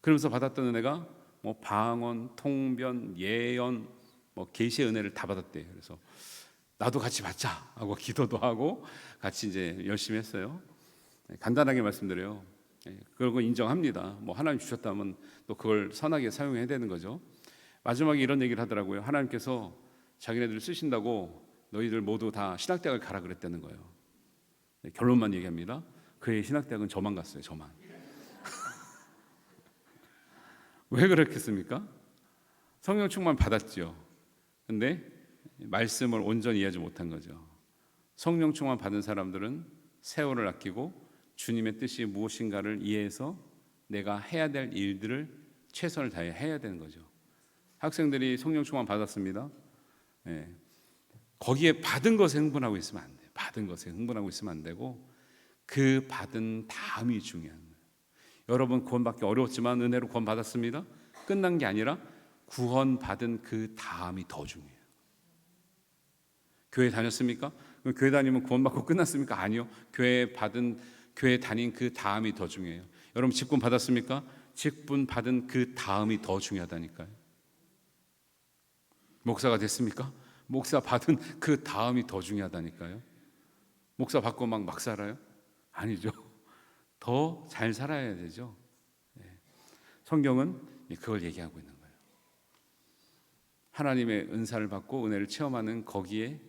그러면서 받았던 은혜가 뭐 방언, 통변, 예언, 뭐 계시의 은혜를 다 받았대요. 그래서 나도 같이 받자 하고 기도도 하고 같이 이제 열심히 했어요. 간단하게 말씀드려요. 그걸 인정합니다. 뭐 하나님 주셨다면 또 그걸 선하게 사용해야 되는 거죠. 마지막에 이런 얘기를 하더라고요. 하나님께서 자기네들을 쓰신다고 너희들 모두 다 신학대학을 가라 그랬다는 거예요. 결론만 얘기합니다. 그의 신학대학은 저만 갔어요. 저만. 왜 그렇겠습니까? 성령 충만 받았죠. 근데 말씀을 온전히 이해하지 못한 거죠. 성령 충만 받은 사람들은 세월을 아끼고 주님의 뜻이 무엇인가를 이해해서 내가 해야 될 일들을 최선을 다해 해야 되는 거죠. 학생들이 성령 충만 받았습니다. 예. 거기에 받은 것에 흥분하고 있으면 안 돼요. 받은 것에 흥분하고 있으면 안 되고 그 받은 다음이 중요한 거예요. 여러분 구원받기 어려웠지만 은혜로 구원 받았습니다. 끝난 게 아니라 구원받은 그 다음이 더 중요해요. 교회 다녔습니까? 교회 다니면 구원받고 끝났습니까? 아니요. 교회 다닌 그 다음이 더 중요해요. 여러분 직분 받았습니까? 직분 받은 그 다음이 더 중요하다니까요. 목사가 됐습니까? 목사 받은 그 다음이 더 중요하다니까요. 목사 받고 막 살아요? 아니죠. 더 잘 살아야 되죠. 성경은 그걸 얘기하고 있는 거예요. 하나님의 은사를 받고 은혜를 체험하는 거기에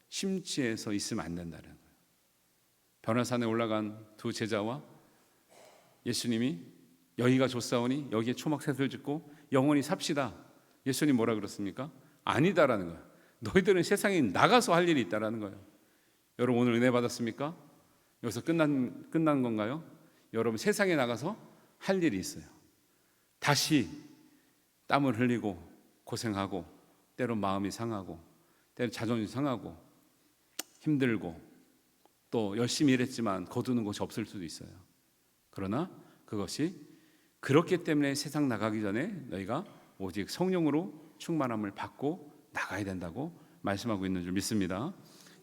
심취해서 있으면 안 된다는 거예요. 변화산에 올라간 두 제자와 예수님이 여기가 좋사오니 여기에 초막새를 짓고 영원히 삽시다. 예수님 뭐라 그랬습니까? 아니다라는 거예요. 너희들은 세상에 나가서 할 일이 있다라는 거예요. 여러분 오늘 은혜 받았습니까? 여기서 끝난 건가요? 여러분 세상에 나가서 할 일이 있어요. 다시 땀을 흘리고 고생하고 때로 마음이 상하고 때로 자존심 상하고 힘들고 또 열심히 일했지만 거두는 것이 없을 수도 있어요. 그러나 그것이 그렇기 때문에 세상 나가기 전에 너희가 오직 성령으로 충만함을 받고 나가야 된다고 말씀하고 있는 줄 믿습니다.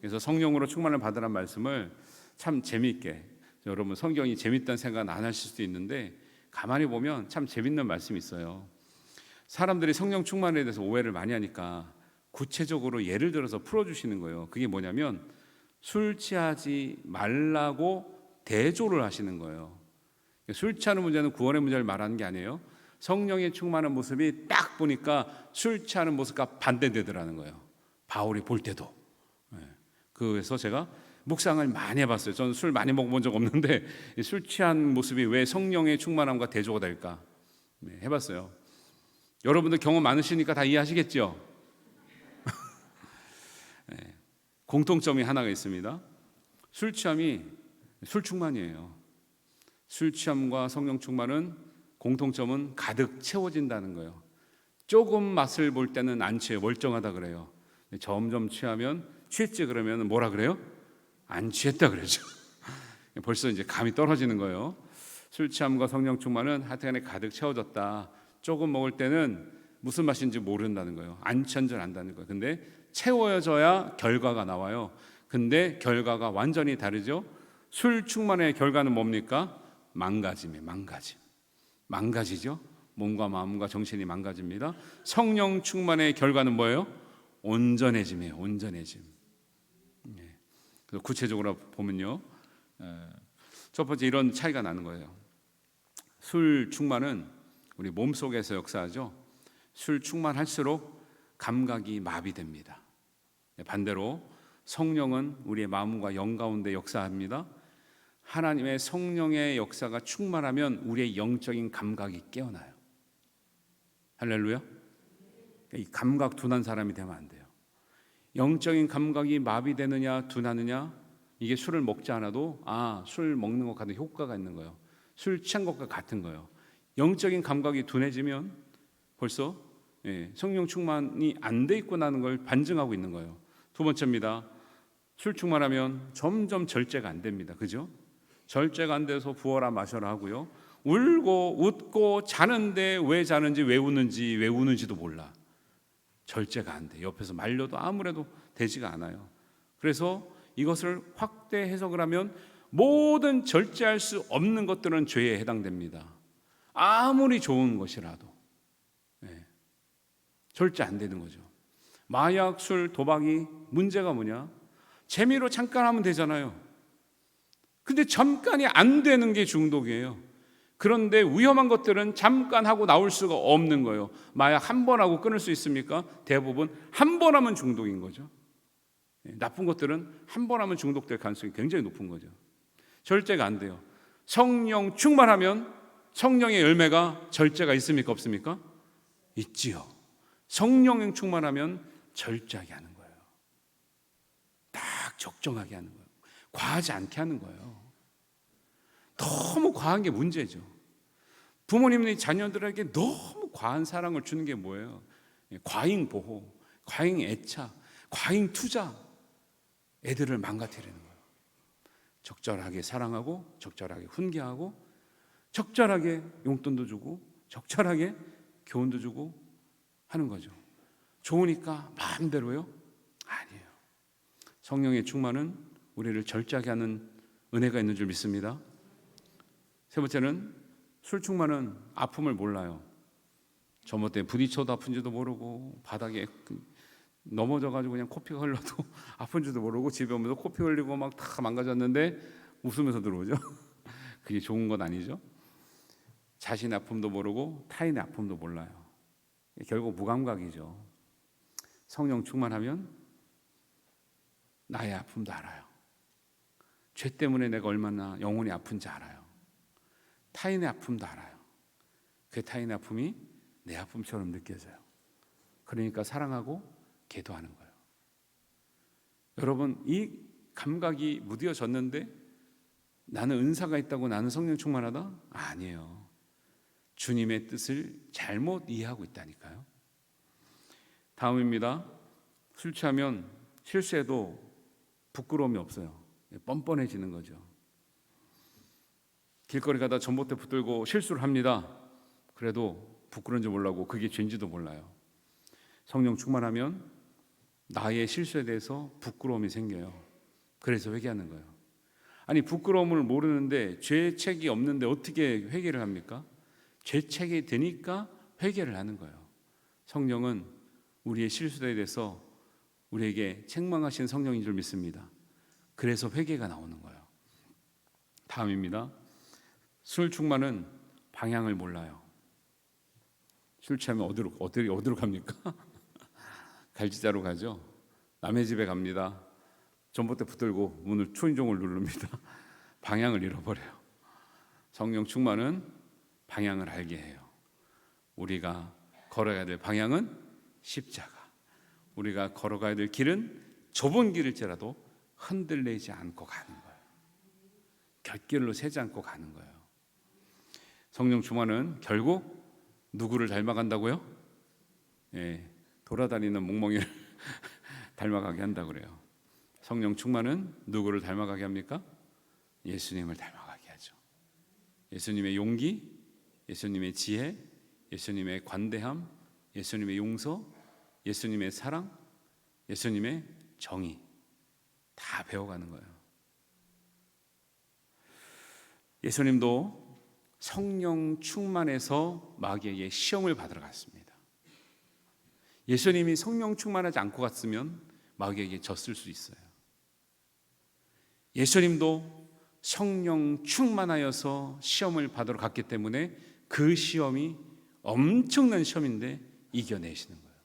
그래서 성령으로 충만을 받으란 말씀을 참 재미있게, 여러분 성경이 재밌다는 생각은 안 하실 수도 있는데 가만히 보면 참 재밌는 말씀이 있어요. 사람들이 성령 충만에 대해서 오해를 많이 하니까 구체적으로 예를 들어서 풀어주시는 거예요. 그게 뭐냐면 술 취하지 말라고 대조를 하시는 거예요. 술 취하는 문제는 구원의 문제를 말하는 게 아니에요. 성령의 충만한 모습이 딱 보니까 술 취하는 모습과 반대되더라는 거예요. 바울이 볼 때도. 그래서 제가 묵상을 많이 해봤어요. 저는 술 많이 먹어본 적 없는데 술 취한 모습이 왜 성령의 충만함과 대조가 될까 해봤어요. 여러분들 경험 많으시니까 다 이해하시겠죠? 공통점이 하나가 있습니다. 술 취함이 술 충만이에요. 술 취함과 성령 충만은 공통점은 가득 채워진다는 거예요. 조금 맛을 볼 때는 안 취해, 멀쩡하다 그래요. 점점 취하면 취했지 그러면 뭐라 그래요? 안 취했다 그러죠. 벌써 이제 감이 떨어지는 거예요. 술 취함과 성령 충만은 하여튼간에 가득 채워졌다. 조금 먹을 때는 무슨 맛인지 모른다는 거예요. 안 취한 줄 안다는 거예요. 근데 채워져야 결과가 나와요. 근데 결과가 완전히 다르죠. 술 충만의 결과는 뭡니까? 망가짐이에요. 망가지죠. 몸과 마음과 정신이 망가집니다. 성령 충만의 결과는 뭐예요? 온전해짐이에요. 온전해짐. 그래서 구체적으로 보면요, 첫 번째 이런 차이가 나는 거예요. 술 충만은 우리 몸 속에서 역사하죠. 술 충만할수록 감각이 마비됩니다. 반대로 성령은 우리의 마음과 영 가운데 역사합니다. 하나님의 성령의 역사가 충만하면 우리의 영적인 감각이 깨어나요. 할렐루야. 이 감각 둔한 사람이 되면 안 돼요. 영적인 감각이 마비되느냐 둔하느냐, 이게 술을 먹지 않아도 술 먹는 것 같은 효과가 있는 거예요. 술 취한 것과 같은 거예요. 영적인 감각이 둔해지면 벌써 성령 충만이 안 돼 있구나는 걸 반증하고 있는 거예요. 두 번째입니다. 술 충만하면 점점 절제가 안 됩니다. 그죠? 절제가 안 돼서 부어라 마셔라 하고요. 울고 웃고 자는데 왜 자는지 왜 우는지도 몰라. 절제가 안 돼. 옆에서 말려도 아무래도 되지가 않아요. 그래서 이것을 확대 해석을 하면 모든 절제할 수 없는 것들은 죄에 해당됩니다. 아무리 좋은 것이라도 절제 안 되는 거죠. 마약, 술, 도박이 문제가 뭐냐? 재미로 잠깐 하면 되잖아요. 근데 잠깐이 안 되는 게 중독이에요. 그런데 위험한 것들은 잠깐 하고 나올 수가 없는 거예요. 마약 한 번 하고 끊을 수 있습니까? 대부분 한 번 하면 중독인 거죠. 나쁜 것들은 한 번 하면 중독될 가능성이 굉장히 높은 거죠. 절제가 안 돼요. 성령 충만하면 성령의 열매가 절제가 있습니까? 없습니까? 있지요. 성령 충만하면 절제하게 하는 거예요. 딱 적정하게 하는 거예요. 과하지 않게 하는 거예요. 너무 과한 게 문제죠. 부모님이 자녀들에게 너무 과한 사랑을 주는 게 뭐예요? 과잉 보호, 과잉 애착, 과잉 투자, 애들을 망가뜨리는 거예요. 적절하게 사랑하고, 적절하게 훈계하고, 적절하게 용돈도 주고, 적절하게 교훈도 주고 하는 거죠. 좋으니까 마음대로요? 아니에요. 성령의 충만은 우리를 절제하게 하는 은혜가 있는 줄 믿습니다. 세 번째는 술 충만은 아픔을 몰라요. 전봇 때 부딪혀도 아픈지도 모르고, 바닥에 넘어져가지고 그냥 코피가 흘러도 아픈지도 모르고, 집에 오면서 코피 흘리고 막 다 망가졌는데 웃으면서 들어오죠. 그게 좋은 건 아니죠. 자신의 아픔도 모르고 타인의 아픔도 몰라요. 결국 무감각이죠. 성령 충만하면 나의 아픔도 알아요. 죄 때문에 내가 얼마나 영혼이 아픈지 알아요. 타인의 아픔도 알아요. 그 타인의 아픔이 내 아픔처럼 느껴져요. 그러니까 사랑하고 기도하는 거예요. 여러분, 이 감각이 무뎌졌는데 나는 은사가 있다고 나는 성령 충만하다? 아니에요. 주님의 뜻을 잘못 이해하고 있다니까요. 다음입니다. 술 취하면 실수해도 부끄러움이 없어요. 뻔뻔해지는 거죠. 길거리 가다 전봇대 붙들고 실수를 합니다. 그래도 부끄러운 줄 몰라고 그게 죄인지도 몰라요. 성령 충만하면 나의 실수에 대해서 부끄러움이 생겨요. 그래서 회개하는 거예요. 아니, 부끄러움을 모르는데 죄책이 없는데 어떻게 회개를 합니까? 죄책이 되니까 회개를 하는 거예요. 성령은 우리의 실수에 대해서 우리에게 책망하신 성령인 줄 믿습니다. 그래서 회개가 나오는 거예요. 다음입니다. 술 충만은 방향을 몰라요. 술 취하면 어디로 갑니까? 갈지자로 가죠. 남의 집에 갑니다. 전봇대 붙들고 문을 초인종을 누릅니다. 방향을 잃어버려요. 성령 충만은 방향을 알게 해요. 우리가 걸어야 될 방향은 십자가. 우리가 걸어가야 될 길은 좁은 길일지라도 흔들리지 않고 가는 거예요. 곁길로 새지 않고 가는 거예요. 성령 충만은 결국 누구를 닮아간다고요? 돌아다니는 몽몽이를 닮아가게 한다고 그래요. 성령 충만은 누구를 닮아가게 합니까? 예수님을 닮아가게 하죠. 예수님의 용기, 예수님의 지혜, 예수님의 관대함, 예수님의 용서, 예수님의 사랑, 예수님의 정의 다 배워가는 거예요. 예수님도 성령 충만해서 마귀에게 시험을 받으러 갔습니다. 예수님이 성령 충만하지 않고 갔으면 마귀에게 졌을 수 있어요. 예수님도 성령 충만하여서 시험을 받으러 갔기 때문에 그 시험이 엄청난 시험인데 이겨내시는 거예요.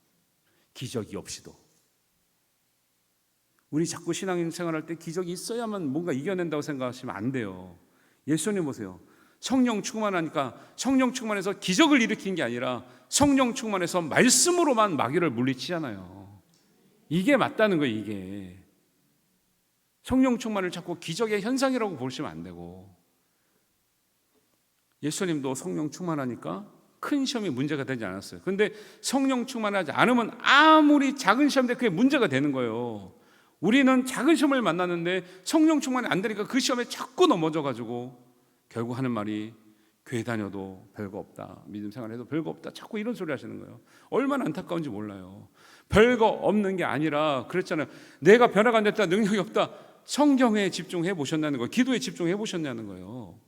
기적이 없이도. 우리 자꾸 신앙생활할 때 기적이 있어야만 뭔가 이겨낸다고 생각하시면 안 돼요. 예수님 보세요. 성령 충만하니까 성령 충만해서 기적을 일으킨 게 아니라 성령 충만해서 말씀으로만 마귀를 물리치잖아요. 이게 맞다는 거예요. 이게 성령 충만을 자꾸 기적의 현상이라고 보시면 안 되고, 예수님도 성령 충만하니까 큰 시험이 문제가 되지 않았어요. 그런데 성령 충만하지 않으면 아무리 작은 시험인데 그게 문제가 되는 거예요. 우리는 작은 시험을 만났는데 성령 충만이 안 되니까 그 시험에 자꾸 넘어져가지고 결국 하는 말이 교회 다녀도 별거 없다, 믿음 생활해도 별거 없다, 자꾸 이런 소리 하시는 거예요. 얼마나 안타까운지 몰라요. 별거 없는 게 아니라 그랬잖아요. 내가 변화가 안 됐다, 능력이 없다. 성경에 집중해 보셨냐는 거예요. 기도에 집중해 보셨냐는 거예요.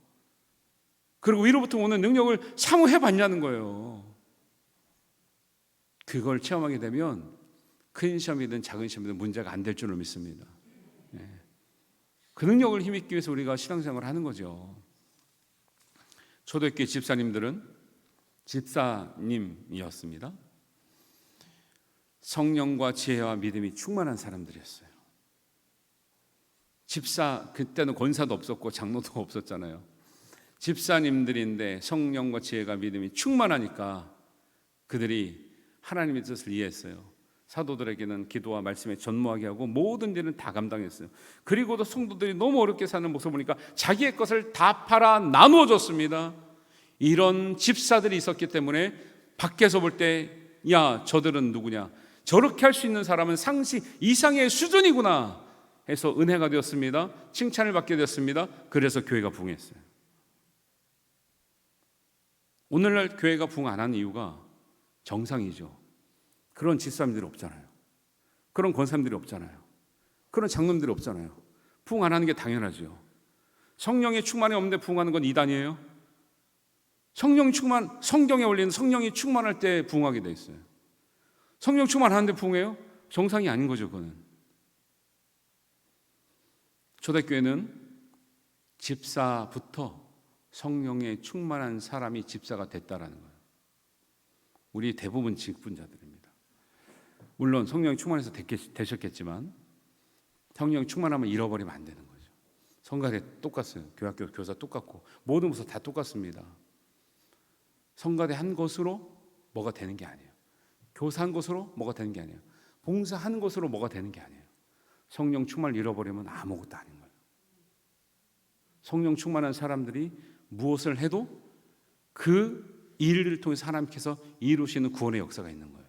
그리고 위로부터 오는 능력을 사모해 봤냐는 거예요. 그걸 체험하게 되면 큰 시험이든 작은 시험이든 문제가 안 될 줄을 믿습니다. 그 능력을 힘입기 위해서 우리가 신앙생활을 하는 거죠. 초대교회 집사님들은 집사님이었습니다. 성령과 지혜와 믿음이 충만한 사람들이었어요. 집사, 그때는 권사도 없었고 장로도 없었잖아요. 집사님들인데 성령과 지혜가 믿음이 충만하니까 그들이 하나님의 뜻을 이해했어요. 사도들에게는 기도와 말씀에 전무하게 하고 모든 일은 다 감당했어요. 그리고도 성도들이 너무 어렵게 사는 모습을 보니까 자기의 것을 다 팔아 나누어 줬습니다. 이런 집사들이 있었기 때문에 밖에서 볼 때 야, 저들은 누구냐, 저렇게 할 수 있는 사람은 상시 이상의 수준이구나 해서 은혜가 되었습니다. 칭찬을 받게 되었습니다. 그래서 교회가 부흥했어요. 오늘날 교회가 부흥 안 하는 이유가 정상이죠. 그런 집사님들이 없잖아요. 그런 권사님들이 없잖아요. 그런 장로님들이 없잖아요. 부흥 안 하는 게 당연하죠. 성령의 충만이 없는데 부흥하는 건 이단이에요. 성령 충만, 성경에 올리는 성령이 충만할 때 부흥하게 돼 있어요. 성령 충만하는데 부흥해요? 정상이 아닌 거죠, 그거는. 초대교회는 집사부터 성령에 충만한 사람이 집사가 됐다라는 거예요. 우리 대부분 직분자들입니다. 물론 성령이 충만해서 되셨겠지만 성령이 충만하면 잃어버리면 안 되는 거죠. 성가대 똑같아요. 교학교 교사 똑같고 모든 것은 다 똑같습니다. 성가대 한 것으로 뭐가 되는 게 아니에요. 교사 한 것으로 뭐가 되는 게 아니에요. 봉사 한 것으로 뭐가 되는 게 아니에요. 성령 충만을 잃어버리면 아무것도 아닌 거예요. 성령 충만한 사람들이 무엇을 해도 그 일을 통해서 하나님께서 이루시는 구원의 역사가 있는 거예요.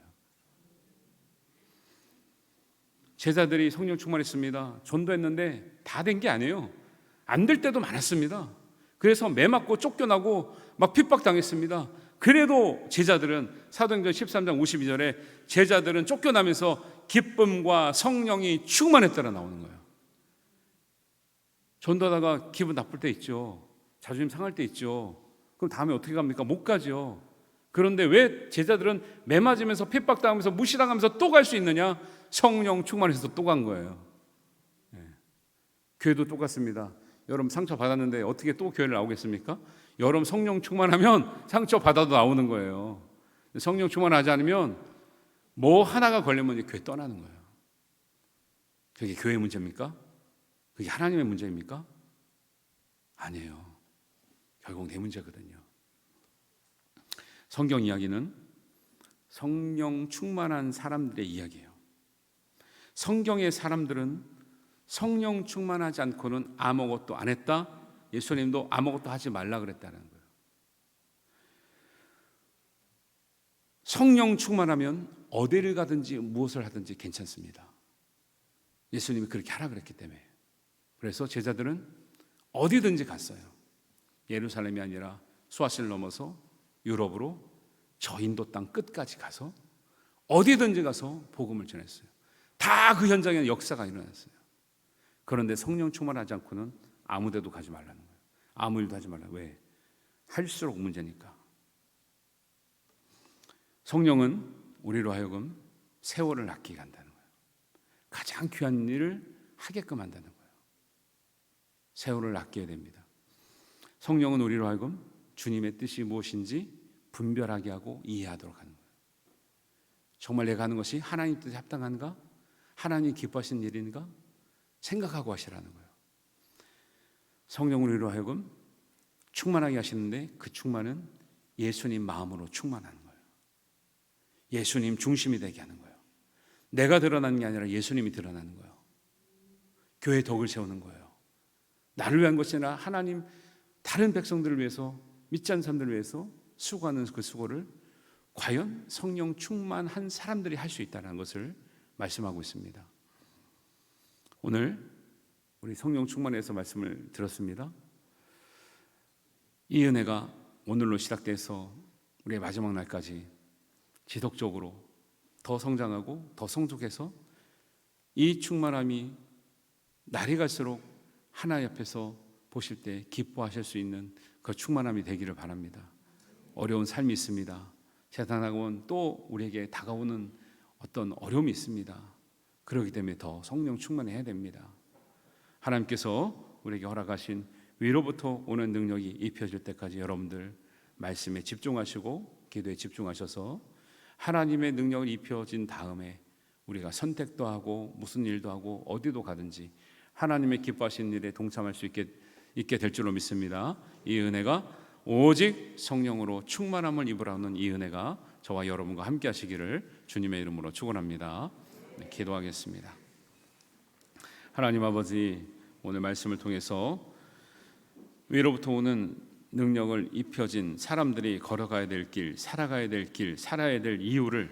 제자들이 성령 충만했습니다. 전도했는데 다 된 게 아니에요. 안 될 때도 많았습니다. 그래서 매 맞고 쫓겨나고 막 핍박당했습니다. 그래도 제자들은 사도행전 13장 52절에 제자들은 쫓겨나면서 기쁨과 성령이 충만했다라 나오는 거예요. 전도하다가 기분 나쁠 때 있죠. 자존심 상할 때 있죠. 그럼 다음에 어떻게 갑니까? 못 가죠. 그런데 왜 제자들은 매 맞으면서 핍박당하면서 무시당하면서 또 갈 수 있느냐? 성령 충만해서 또 간 거예요. 교회도 똑같습니다. 여러분 상처 받았는데 어떻게 또 교회를 나오겠습니까? 여러분 성령 충만하면 상처 받아도 나오는 거예요. 성령 충만하지 않으면 뭐 하나가 걸리면 교회 떠나는 거예요. 그게 교회 문제입니까? 그게 하나님의 문제입니까? 아니에요. 결국 내 문제거든요. 성경 이야기는 성령 충만한 사람들의 이야기예요. 성경의 사람들은 성령 충만하지 않고는 아무것도 안 했다. 예수님도 아무것도 하지 말라 그랬다는 거예요. 성령 충만하면 어디를 가든지 무엇을 하든지 괜찮습니다. 예수님이 그렇게 하라 그랬기 때문에. 그래서 제자들은 어디든지 갔어요. 예루살렘이 아니라 수아시를 넘어서 유럽으로 저 인도 땅 끝까지 가서 어디든지 가서 복음을 전했어요. 다 그 현장에 역사가 일어났어요. 그런데 성령 충만하지 않고는 아무 데도 가지 말라는 거예요. 아무 일도 하지 말라. 왜? 할수록 문제니까. 성령은 우리로 하여금 세월을 아끼게 한다는 거예요. 가장 귀한 일을 하게끔 한다는 거예요. 세월을 아껴야 됩니다. 성령은 우리로 하여금 주님의 뜻이 무엇인지 분별하게 하고 이해하도록 하는 거예요. 정말 내가 하는 것이 하나님 뜻에 합당한가? 하나님 기뻐하시는 일인가? 생각하고 하시라는 거예요. 성령은 우리로 하여금 충만하게 하시는데 그 충만은 예수님 마음으로 충만하는 거예요. 예수님 중심이 되게 하는 거예요. 내가 드러나는 게 아니라 예수님이 드러나는 거예요. 교회의 덕을 세우는 거예요. 나를 위한 것이 아니라 하나님 다른 백성들을 위해서, 믿지 않는 사람들을 위해서 수고하는 그 수고를 과연 성령 충만한 사람들이 할 수 있다는 것을 말씀하고 있습니다. 오늘 우리 성령 충만해서 말씀을 들었습니다. 이 은혜가 오늘로 시작돼서 우리의 마지막 날까지 지속적으로 더 성장하고 더 성숙해서 이 충만함이 날이 갈수록 하나님 앞에서 보실 때 기뻐하실 수 있는 그 충만함이 되기를 바랍니다. 어려운 삶이 있습니다. 세상하고는 또 우리에게 다가오는 어떤 어려움이 있습니다. 그렇기 때문에 더 성령 충만해야 됩니다. 하나님께서 우리에게 허락하신 위로부터 오는 능력이 입혀질 때까지 여러분들 말씀에 집중하시고 기도에 집중하셔서 하나님의 능력을 입혀진 다음에 우리가 선택도 하고 무슨 일도 하고 어디도 가든지 하나님의 기뻐하시는 일에 동참할 수 있게 될 줄로 믿습니다. 이 은혜가 오직 성령으로 충만함을 입으라는 이 은혜가 저와 여러분과 함께 하시기를 주님의 이름으로 축원합니다. 네, 기도하겠습니다. 하나님 아버지, 오늘 말씀을 통해서 위로부터 오는 능력을 입혀진 사람들이 걸어가야 될 길, 살아가야 될 길, 살아야 될 이유를,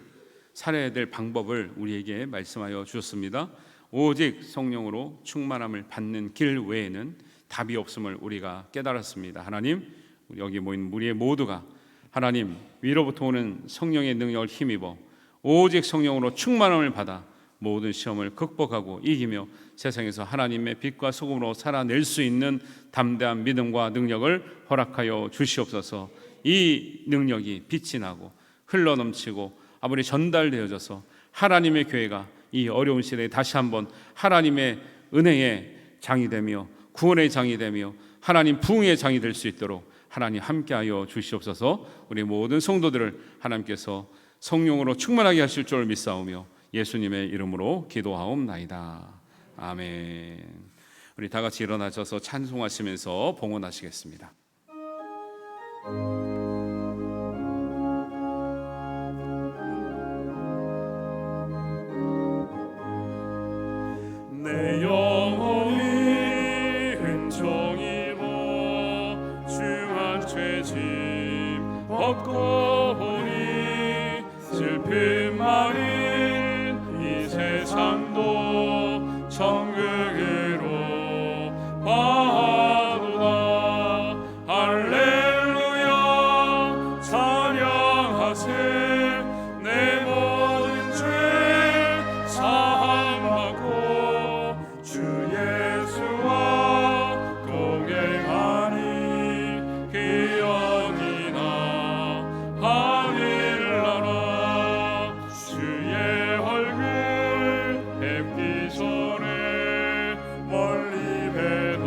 살아야 될 방법을 우리에게 말씀하여 주셨습니다. 오직 성령으로 충만함을 받는 길 외에는 답이 없음을 우리가 깨달았습니다. 하나님, 여기 모인 무리의 모두가 하나님 위로부터 오는 성령의 능력을 힘입어 오직 성령으로 충만함을 받아 모든 시험을 극복하고 이기며 세상에서 하나님의 빛과 소금으로 살아낼 수 있는 담대한 믿음과 능력을 허락하여 주시옵소서. 이 능력이 빛이 나고 흘러넘치고 아버지 전달되어져서 하나님의 교회가 이 어려운 시대에 다시 한번 하나님의 은혜의 장이 되며 구원의 장이 되며 하나님 부흥의 장이 될 수 있도록 하나님 함께하여 주시옵소서. 우리 모든 성도들을 하나님께서 성령으로 충만하게 하실 줄 믿사오며 예수님의 이름으로 기도하옵나이다. 아멘. 우리 다 같이 일어나셔서 찬송하시면서 봉헌하시겠습니다. 내 영혼이 은총 입어 주한 죄짐 벗고 보니 슬픔 마린 이 세상도 천국으로 가도다. 할렐루야 찬양하세. 내 모든 죄 사함받고 주 예수와 동행하니 그 영이나 하늘나라. 주의 얼굴 뵙기 전에 멀리 뵈던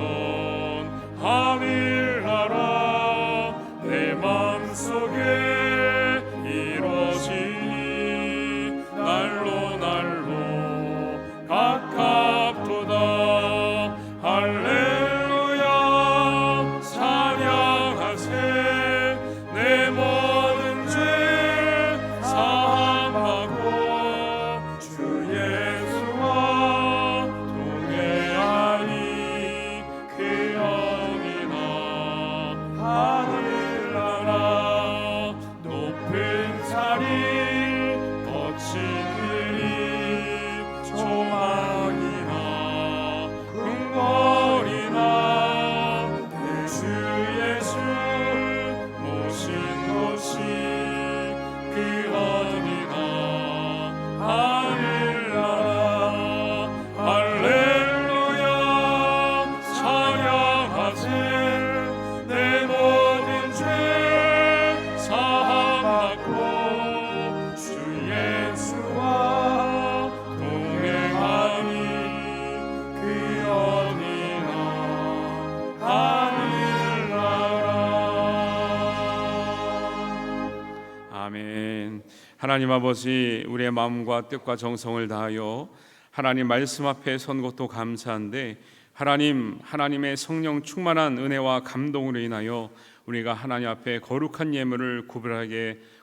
하늘나라 내 맘속에 이루어지니 날로 날로 가깝도다. 할렐루야 찬양하세. 내 모든 죄 사함받고 주 예수와 동행하니 그 영이나 하늘나라. 높은 산이 거친 들이 조망이나 궁궐이나 주 예수 모신 곳이 그 어디나 하늘나라. 할렐루야 찬양하세. 내 모든 죄 사함받고 주 예수와 동행하니 그 어디나 하늘나라. 아멘. 하나님 아버지, 우리의 마음과 뜻과 정성을 다하여 하나님 말씀 앞에 선 것도 감사한데 하나님의 성령 충만한 은혜와 감동으로 인하여 우리가 하나님 앞에 거룩한 예물을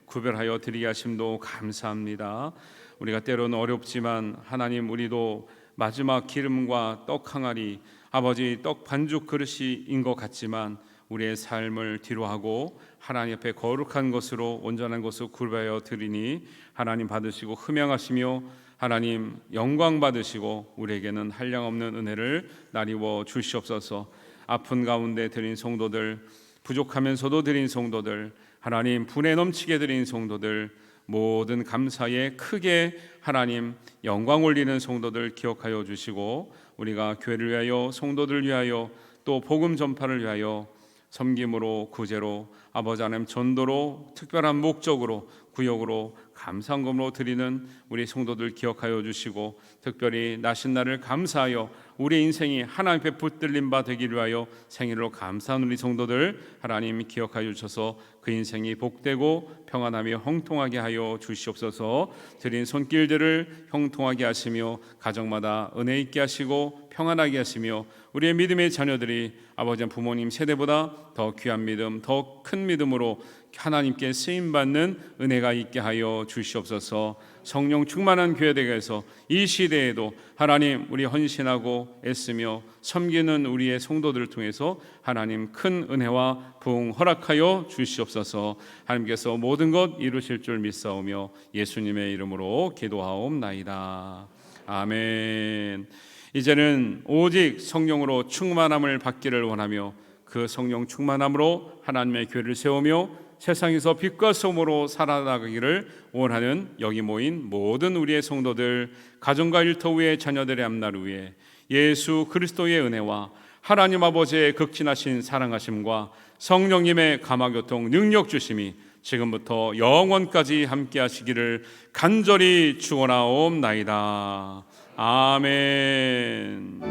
구별하여 드리게 하심도 감사합니다. 우리가 때로는 어렵지만 하나님, 우리도 마지막 기름과 떡 항아리, 아버지 떡 반죽 그릇인 것 같지만 우리의 삶을 뒤로하고 하나님 앞에 거룩한 것으로 온전한 것으로 구별하여 드리니 하나님 받으시고 흠양하시며 하나님 영광 받으시고 우리에게는 한량없는 은혜를 나리워 주시옵소서. 아픈 가운데 드린 성도들, 부족하면서도 드린 성도들, 하나님 분에 넘치게 드린 성도들, 모든 감사에 크게 하나님 영광 올리는 성도들 기억하여 주시고 우리가 교회를 위하여, 성도들을 위하여, 또 복음 전파를 위하여 섬김으로, 구제로, 아버지 하나님 전도로, 특별한 목적으로, 구역으로, 감사함으로 드리는 우리 성도들 기억하여 주시고 특별히 나신 날을 감사하여 우리 인생이 하나님 앞에 붙들림 바 되기를 위하여 생일로 감사하는 우리 성도들 하나님 기억하여 주셔서 그 인생이 복되고 평안하며 형통하게 하여 주시옵소서. 드린 손길들을 형통하게 하시며 가정마다 은혜 있게 하시고 평안하게 하시며 우리의 믿음의 자녀들이 아버지 부모님 세대보다 더 귀한 믿음, 더 큰 믿음으로 하나님께 쓰임받는 은혜가 있게 하여 주시옵소서. 성령 충만한 교회 되게 해서 이 시대에도 하나님 우리 헌신하고 애쓰며 섬기는 우리의 성도들을 통해서 하나님 큰 은혜와 부흥 허락하여 주시옵소서. 하나님께서 모든 것 이루실 줄 믿사오며 예수님의 이름으로 기도하옵나이다. 아멘. 이제는 오직 성령으로 충만함을 받기를 원하며 그 성령 충만함으로 하나님의 교회를 세우며 세상에서 빛과 소금으로 살아나가기를 원하는 여기 모인 모든 우리의 성도들, 가정과 일터 위의 자녀들의 앞날 위에 예수 그리스도의 은혜와 하나님 아버지의 극진하신 사랑하심과 성령님의 감화교통 능력 주심이 지금부터 영원까지 함께 하시기를 간절히 축원하옵나이다. 아멘.